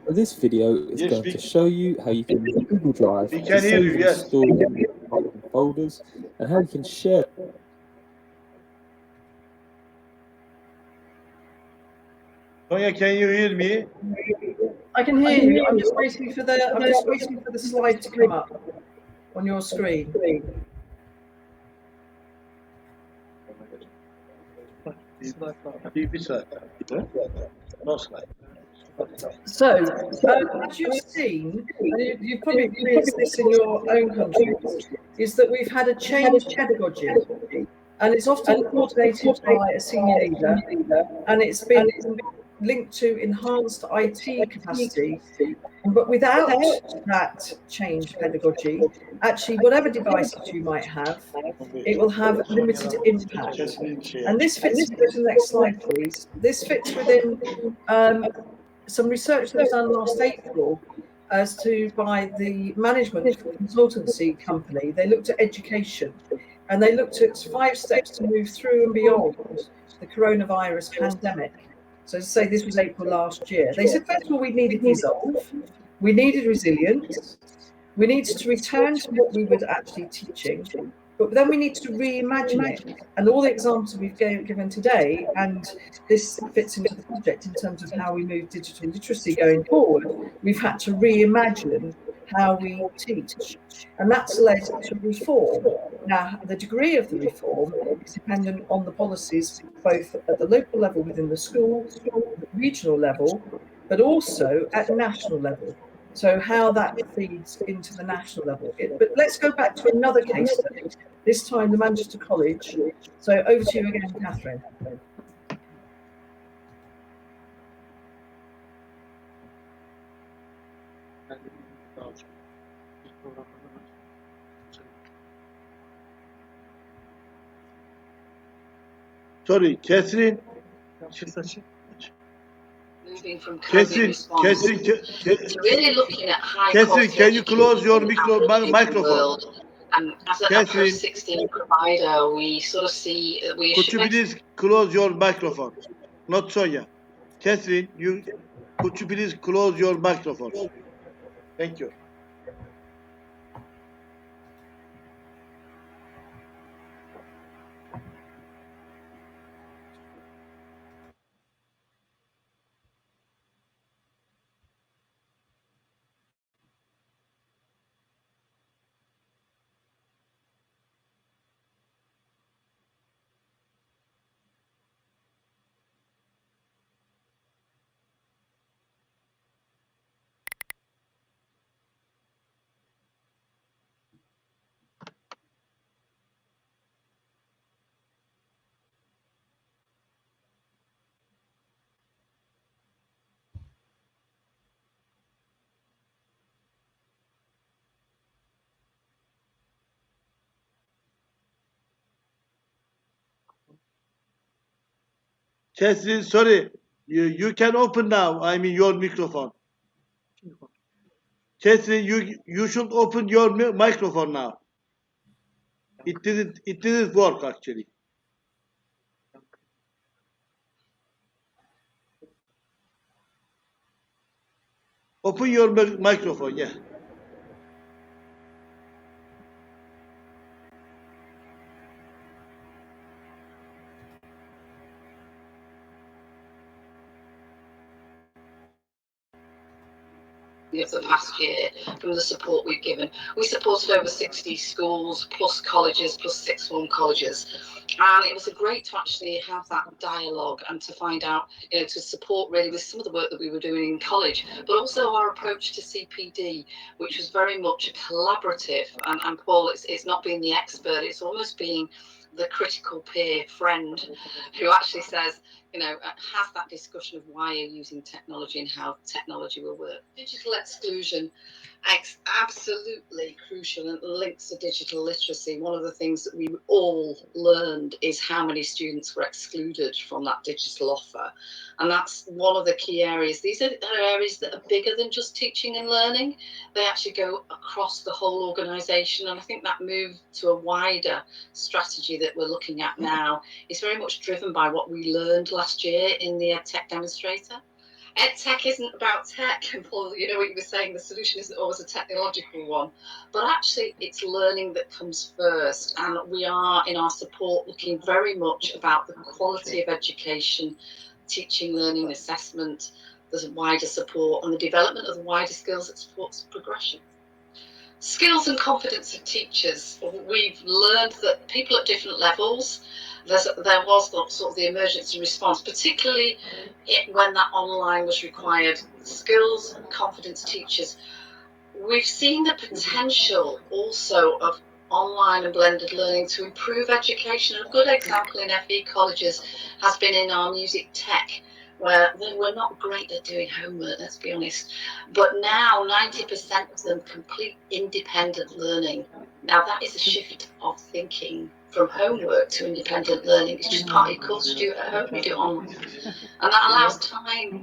This video is Yes, going we to show you how you can use Google Drive we to can hear save you, and yes. store folders, and how you can share. Tonya, can you hear me? I can hear you. I'm just waiting for the slide to come up on your screen. Bir slide. No slide. So, as you've seen, and you've probably experienced this in your own countries, is that we've had a change in pedagogy, and it's often coordinated by a senior leader, and it's been linked to enhanced IT capacity. But without that change pedagogy, actually, whatever devices you might have, it will have limited impact. And this fits, go to the next slide, please. This fits within some research that was done last April by the management consultancy company. They looked at education, and they looked at 5 steps to move through and beyond the coronavirus pandemic. So to say, this was April last year. They said, first of all, we needed resolve, we needed resilience, we needed to return to what we were actually teaching, but then we need to reimagine it. And all the examples we've given today, and this fits into the project in terms of how we move digital literacy going forward, we've had to reimagine how we teach. And that's led to reform. Now, the degree of the reform is dependent on the policies, both at the local level within the school, the regional level, but also at national level. So how that feeds into the national level. But let's go back to another case study, this time the Manchester College. So over to you again, Catherine. Sorry, Catherine. Moving from COVID Catherine, response to really looking at high Catherine, quality can you close your microphone? world. And as a post-16 provider, we sort of see we Could you please close your microphone? Not Sonia. Catherine, could you please close your microphone? Thank you. Catherine, sorry, you can open now. I mean your microphone. Catherine, you should open your microphone now. It didn't work actually. Open your microphone, yeah. of the past year from the support we've given. We supported over 60 schools plus colleges plus 6 form colleges, and it was great to actually have that dialogue and to find out, to support really with some of the work that we were doing in college, but also our approach to CPD, which was very much collaborative. And Paul, it's not being the expert, it's almost being the critical peer friend who actually says, has that discussion of why you're using technology and how technology will work. Digital exclusion, absolutely crucial and links to digital literacy. One of the things that we all learned is how many students were excluded from that digital offer. And that's one of the key areas. These are areas that are bigger than just teaching and learning. They actually go across the whole organisation. And I think that move to a wider strategy that we're looking at now is very much driven by what we learned last year in the EdTech demonstrator. EdTech isn't about tech, and Paul, what you were saying, the solution isn't always a technological one, but actually it's learning that comes first. And we are in our support looking very much about the quality of education, teaching, learning, assessment, the wider support and the development of the wider skills that supports progression. Skills and confidence of teachers. We've learned that people at different levels there was sort of the emergency response, particularly when that online was required. Skills and confidence teachers. We've seen the potential also of online and blended learning to improve education. A good example in FE colleges has been in our music tech, where they were not great at doing homework, let's be honest. But now 90% of them complete independent learning. Now that is a shift of thinking from homework to independent learning. It's just part of your course you do at home, you do it online. And that allows time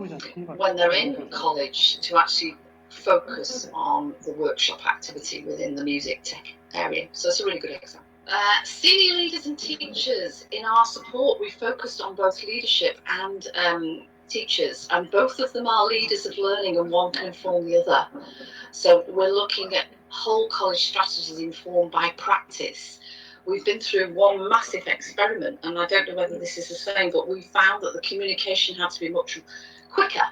when they're in college to actually focus on the workshop activity within the music tech area. So it's a really good example. Senior leaders and teachers. In our support, we focused on both leadership and teachers, and both of them are leaders of learning and one can inform the other. So we're looking at whole college strategies informed by practice. We've been through one massive experiment, and I don't know whether this is the same, but we found that the communication had to be much quicker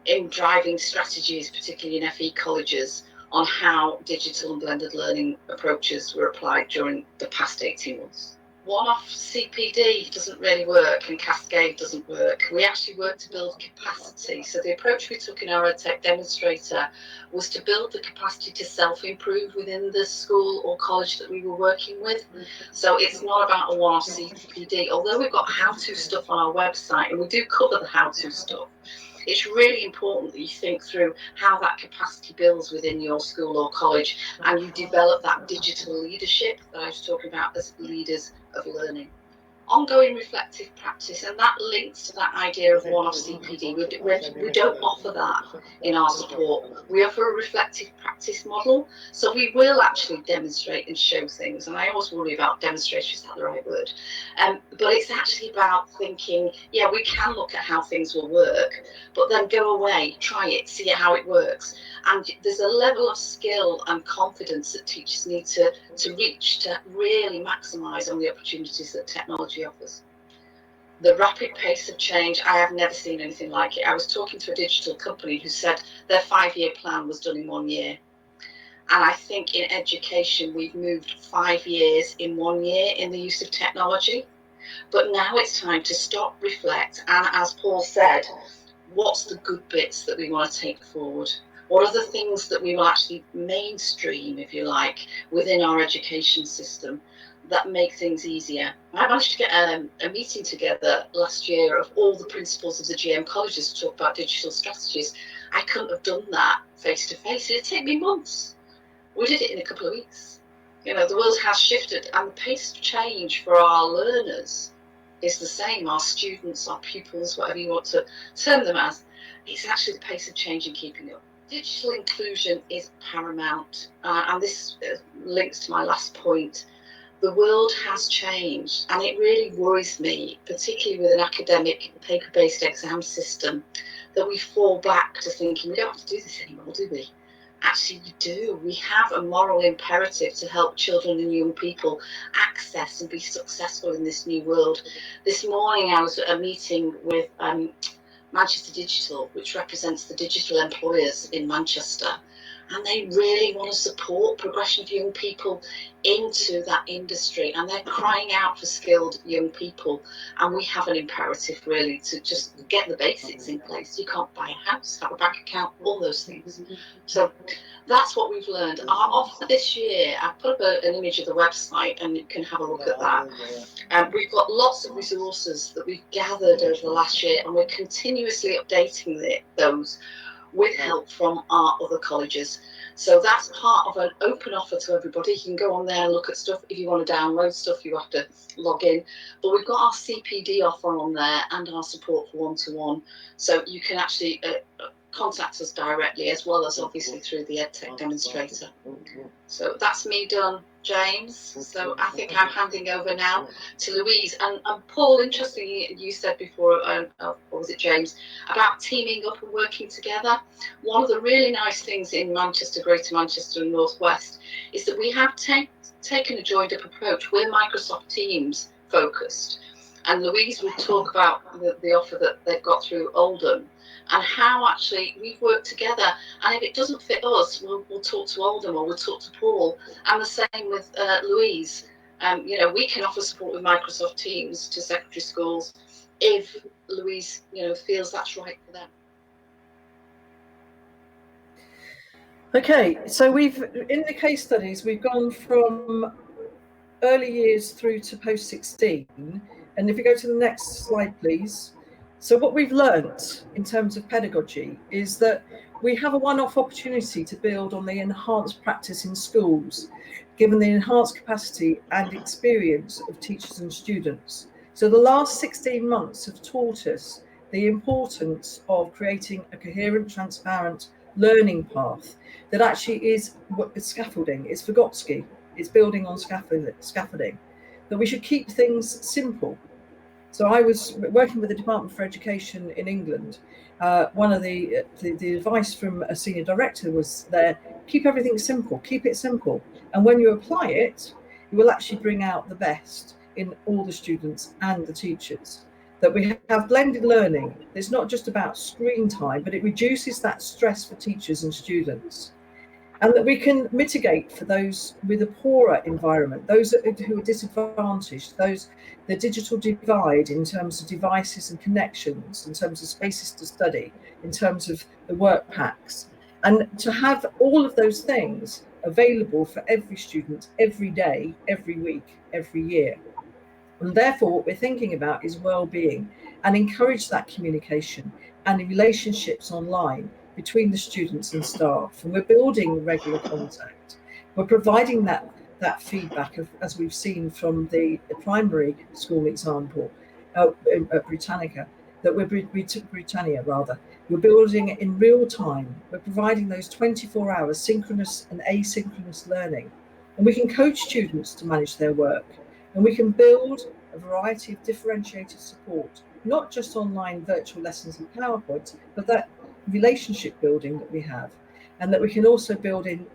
in driving strategies, particularly in FE colleges, on how digital and blended learning approaches were applied during the past 18 months. One-off CPD doesn't really work, and Cascade doesn't work. We actually work to build capacity. So the approach we took in our EdTech demonstrator was to build the capacity to self-improve within the school or college that we were working with. So it's not about a one-off CPD, although we've got how-to stuff on our website, and we do cover the how-to stuff. It's really important that you think through how that capacity builds within your school or college, and you develop that digital leadership that I was talking about as leaders of learning. Ongoing reflective practice, and that links to that idea of one-off CPD. We don't offer that in our support. We offer a reflective practice model, so we will actually demonstrate and show things, and I always worry about demonstration, is that the right word? But it's actually about thinking, yeah, we can look at how things will work, but then go away, try it, see how it works. And there's a level of skill and confidence that teachers need to reach to really maximise on the opportunities that technology offers. The rapid pace of change, I have never seen anything like it. I was talking to a digital company who said their 5-year plan was done in 1 year. And I think in education, we've moved 5 years in 1 year in the use of technology. But now it's time to stop, reflect, and as Paul said, what's the good bits that we want to take forward? What are the things that we will actually mainstream, if you like, within our education system that make things easier? I managed to get a meeting together last year of all the principals of the GM colleges to talk about digital strategies. I couldn't have done that face to face. It'd take me months. We did it in a couple of weeks. You know, the world has shifted, and the pace of change for our learners is the same. Our students, our pupils, whatever you want to term them as, it's actually the pace of change in keeping up. Digital inclusion is paramount, and this links to my last point. The world has changed, and it really worries me, particularly with an academic paper-based exam system, that we fall back to thinking we don't have to do this anymore, do we? Actually, we do. We have a moral imperative to help children and young people access and be successful in this new world. This morning, I was at a meeting with Manchester Digital, which represents the digital employers in Manchester, and they really want to support progression of young people into that industry, and they're crying out for skilled young people, and we have an imperative really to just get the basics in place. You can't buy a house, have a bank account, all those things. So that's what we've learned. Our offer this year, I've put up an image of the website and you can have a look at that. We've got lots of resources that we've gathered over the last year, and we're continuously updating those with help from our other colleges. So that's part of an open offer to everybody. You can go on there and look at stuff. If you want to download stuff, you have to log in. But we've got our CPD offer on there and our support for one-to-one. So you can actually contact us directly, as well as obviously through the EdTech demonstrator. So that's me done, James. So I think I'm handing over now to Louise. And Paul, interestingly, you said before, or was it James, about teaming up and working together. One of the really nice things in Manchester, Greater Manchester and North West, is that we have taken a joined up approach. We're Microsoft Teams focused. And Louise would talk about the offer that they've got through Oldham, and how actually we've worked together, and if it doesn't fit us, we'll talk to Oldham or we'll talk to Paul, and the same with Louise. You know, we can offer support with Microsoft Teams to secondary schools if Louise, you know, feels that's right for them. Okay, so in the case studies, we've gone from early years through to post 16. And if you go to the next slide, please. So what we've learnt in terms of pedagogy is that we have a one-off opportunity to build on the enhanced practice in schools, given the enhanced capacity and experience of teachers and students. So the last 16 months have taught us the importance of creating a coherent, transparent learning path that actually is scaffolding. It's Vygotsky. It's building on scaffolding, that we should keep things simple. So I was working with the Department for Education in England. One of the advice from a senior director was there, keep everything simple, keep it simple. And when you apply it, you will actually bring out the best in all the students and the teachers. That we have blended learning. It's not just about screen time, but it reduces that stress for teachers and students. And that we can mitigate for those with a poorer environment, those who are disadvantaged, the digital divide in terms of devices and connections, in terms of spaces to study, in terms of the work packs, and to have all of those things available for every student, every day, every week, every year. And therefore, what we're thinking about is well-being, and encourage that communication and the relationships online between the students and staff. And we're building regular contact. We're providing that feedback, as we've seen from the primary school example at Britannica, Britannia rather. We're building it in real time. We're providing those 24 hours synchronous and asynchronous learning. And we can coach students to manage their work. And we can build a variety of differentiated support, not just online virtual lessons and PowerPoint, but that relationship building that we have, and that we can also build in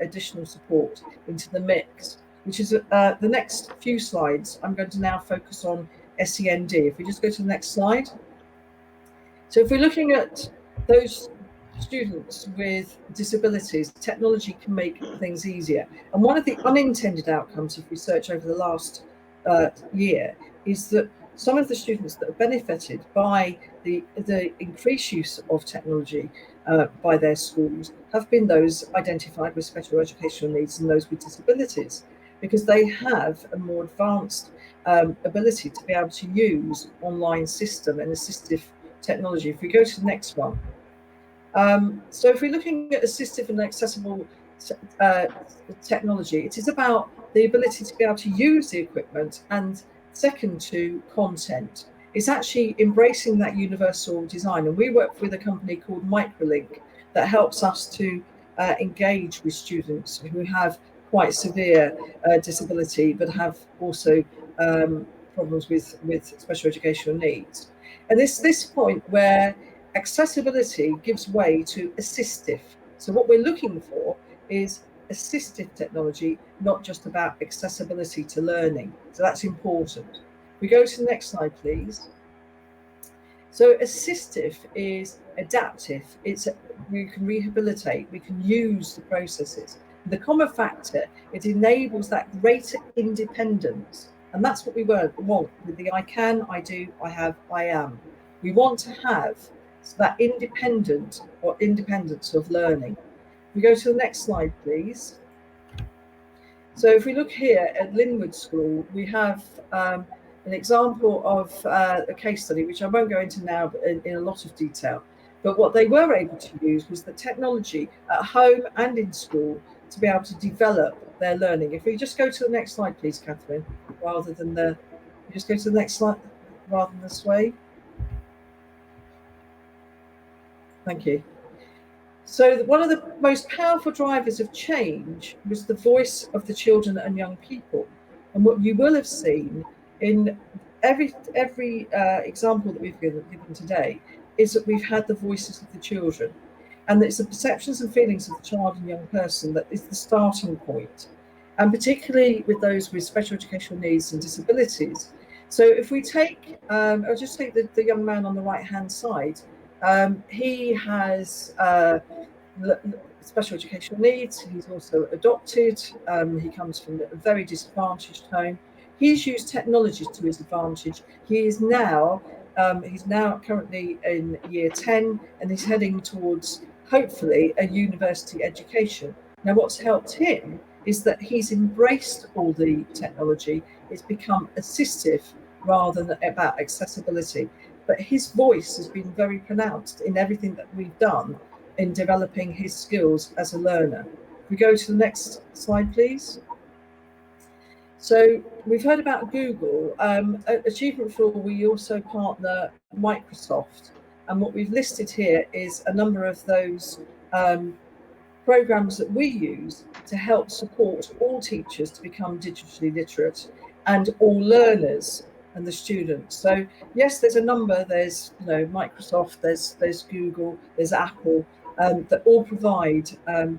additional support into the mix, which is the next few slides. I'm going to now focus on SEND. If we just go to the next slide. So if we're looking at those students with disabilities, technology can make things easier. And one of the unintended outcomes of research over the last year is that some of the students that have benefited by the increased use of technology by their schools have been those identified with special educational needs and those with disabilities, because they have a more advanced ability to be able to use online system and assistive technology. If we go to the next one. So if we're looking at assistive and accessible technology, it is about the ability to be able to use the equipment, and second to content. It's actually embracing that universal design. And we work with a company called Microlink that helps us to engage with students who have quite severe disability, but have also problems with special educational needs. And this point where accessibility gives way to assistive. So what we're looking for is assistive technology, not just about accessibility to learning. So that's important. We go to the next slide, please. So assistive is adaptive. We can rehabilitate, we can use the processes. The common factor, it enables that greater independence. And that's what we want with the I can, I do, I have, I am. We want to have that independence of learning. We go to the next slide, please. So if we look here at Linwood School, we have an example of a case study, which I won't go into now in a lot of detail. But what they were able to use was the technology at home and in school to be able to develop their learning. If we just go to the next slide, please, Catherine, rather than just go to the next slide, rather than this way. Thank you. So one of the most powerful drivers of change was the voice of the children and young people. And what you will have seen in every example that we've given today is that we've had the voices of the children. And it's the perceptions and feelings of the child and young person that is the starting point. And particularly with those with special educational needs and disabilities. So if we take, I'll just take the young man on the right-hand side. He has special educational needs. He's also adopted. He comes from a very disadvantaged home. He's used technology to his advantage. He's now currently in year 10, and he's heading towards hopefully a university education. Now, what's helped him is that he's embraced all the technology. It's become assistive rather than about accessibility. But his voice has been very pronounced in everything that we've done in developing his skills as a learner. If we go to the next slide, please. So we've heard about Google. At Achievement for All, we also partner Microsoft. And what we've listed here is a number of those programs that we use to help support all teachers to become digitally literate and all learners and the students. So yes, there's a number. There's Microsoft, there's Google, there's Apple, that all provide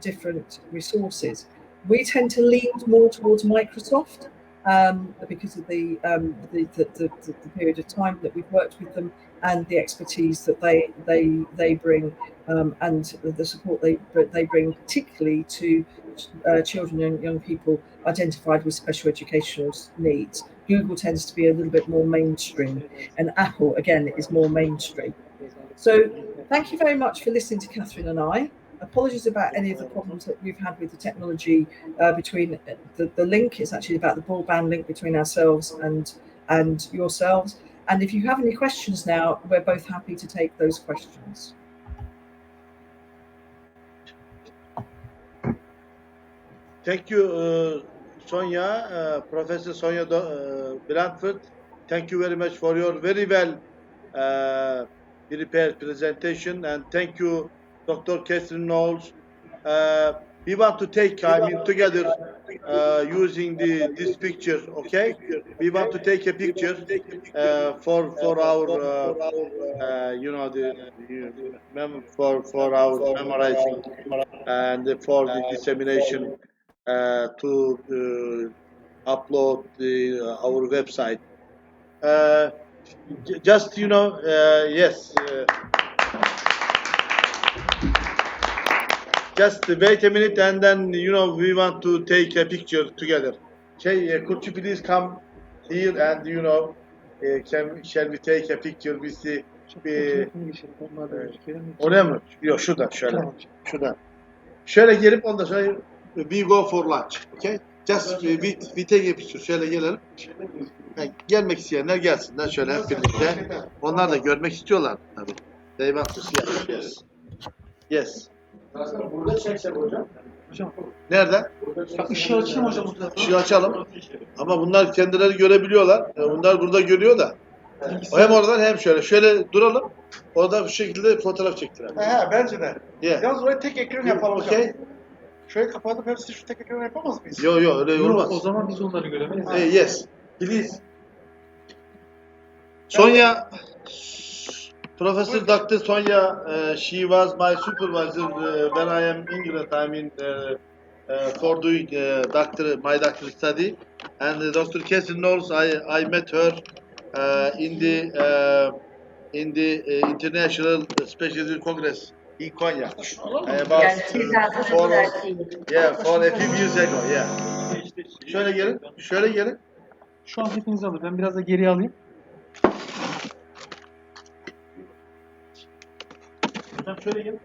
different resources. We tend to lean more towards Microsoft because of the period of time that we've worked with them and the expertise that they bring and the support they bring, particularly to children and young people identified with special educational needs. Google tends to be a little bit more mainstream, and Apple, again, is more mainstream. So thank you very much for listening to Catherine and I. Apologies about any of the problems that we've had with the technology between the link. It's actually about the broadband link between ourselves and yourselves. And if you have any questions now, we're both happy to take those questions. Thank you, Sonia, Professor Sonia Bradford. Thank you very much for your very well prepared presentation, and thank you, Dr. Catherine Knowles. We want to take together using this picture. Okay, we want to take a picture for our for our memorizing and for the dissemination to upload our website. Just yes. Just wait a minute, and then we want to take a picture together. Okay, could you please come here and shall we take a picture with the oraya mı? Yok, şuradan şöyle. Şuradan. Şöyle gelip ondan sonra we go for lunch. Okay? Just we take a picture. Şöyle gelelim. Yani gelmek isteyenler gelsinler şöyle hep birlikte. Onlar da görmek istiyorlar tabii. They want to see us. Yes. Burada çeksem hocam. Nerede? Işığı açayım hocam. Işığı açalım. Ama bunlar kendileri görebiliyorlar. Bunlar burada görüyor da. Hem oradan hem şöyle. Şöyle duralım. Orada bu şekilde fotoğraf çektirelim. Bence de. Yeah. Yalnız oraya tek ekran yapalım hocam. Okay. Şöyle kapatıp hepsi şu tek ekran yapamaz mıyız? Yok öyle olmaz. O zaman biz onları göremeyiz. Yes. Please. Sonia, Professor Dr. Sonia, she was my supervisor when I am in England. I mean, for doing my doctoral study, and Dr. Catherine Knowles, I met her in the International Specialty Congress in Konya about 2013. for a few years ago. Yeah. Şöyle gelin. Şu an hepinizi alır. Ben biraz da geriye alayım. Şöyle gelin.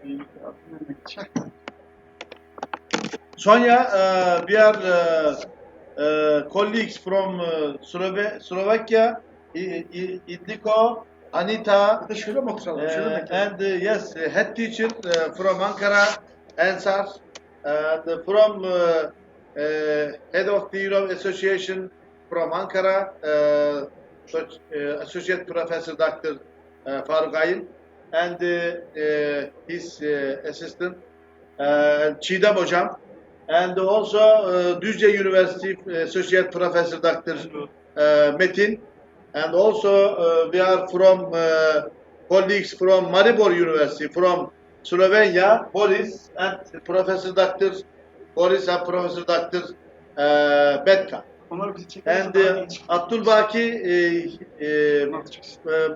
Sonia, we are colleagues from Slovakia, Idliko, Anita, and yes, head teacher from Ankara, Ensar, and from head of the association from Ankara, Associate Professor Dr. Faruk Ayın, and his assistant Çiğdem Hocam, and also Düzce University Associate Professor Dr. Metin, and also we are from colleagues from Maribor University, from Slovenia, Boris and Professor Dr. Boris and Professor Dr. Betka. And Abdul Baki,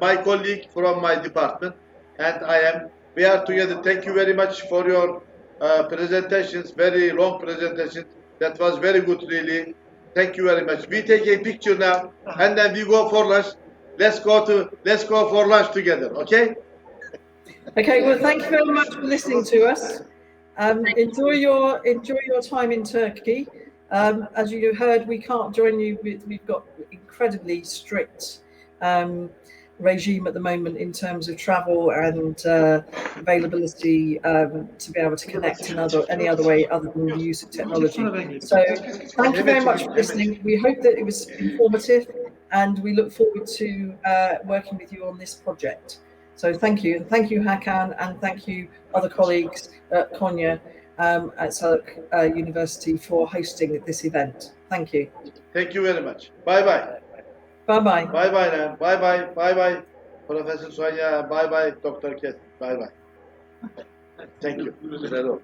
my colleague from my department, and I am. We are together. Thank you very much for your presentations, very long presentations. That was very good, really. Thank you very much. We take a picture now, and then we go for lunch. Let's go for lunch together, okay? Okay, well, thank you very much for listening to us. Enjoy your time in Turkey. As you heard, we can't join you. We've got incredibly strict regime at the moment in terms of travel and availability to be able to connect in any other way other than the use of technology. So thank you very much for listening. We hope that it was informative, and we look forward to working with you on this project. So thank you. Thank you, Hakan, and thank you, other colleagues at Konya at Saluk University for hosting this event. Thank you. Thank you very much. Bye-bye. Bye-bye. Bye-bye now. Bye-bye. Bye-bye. Professor Sonia. Bye-bye, Dr. Ket. Bye-bye. Thank you.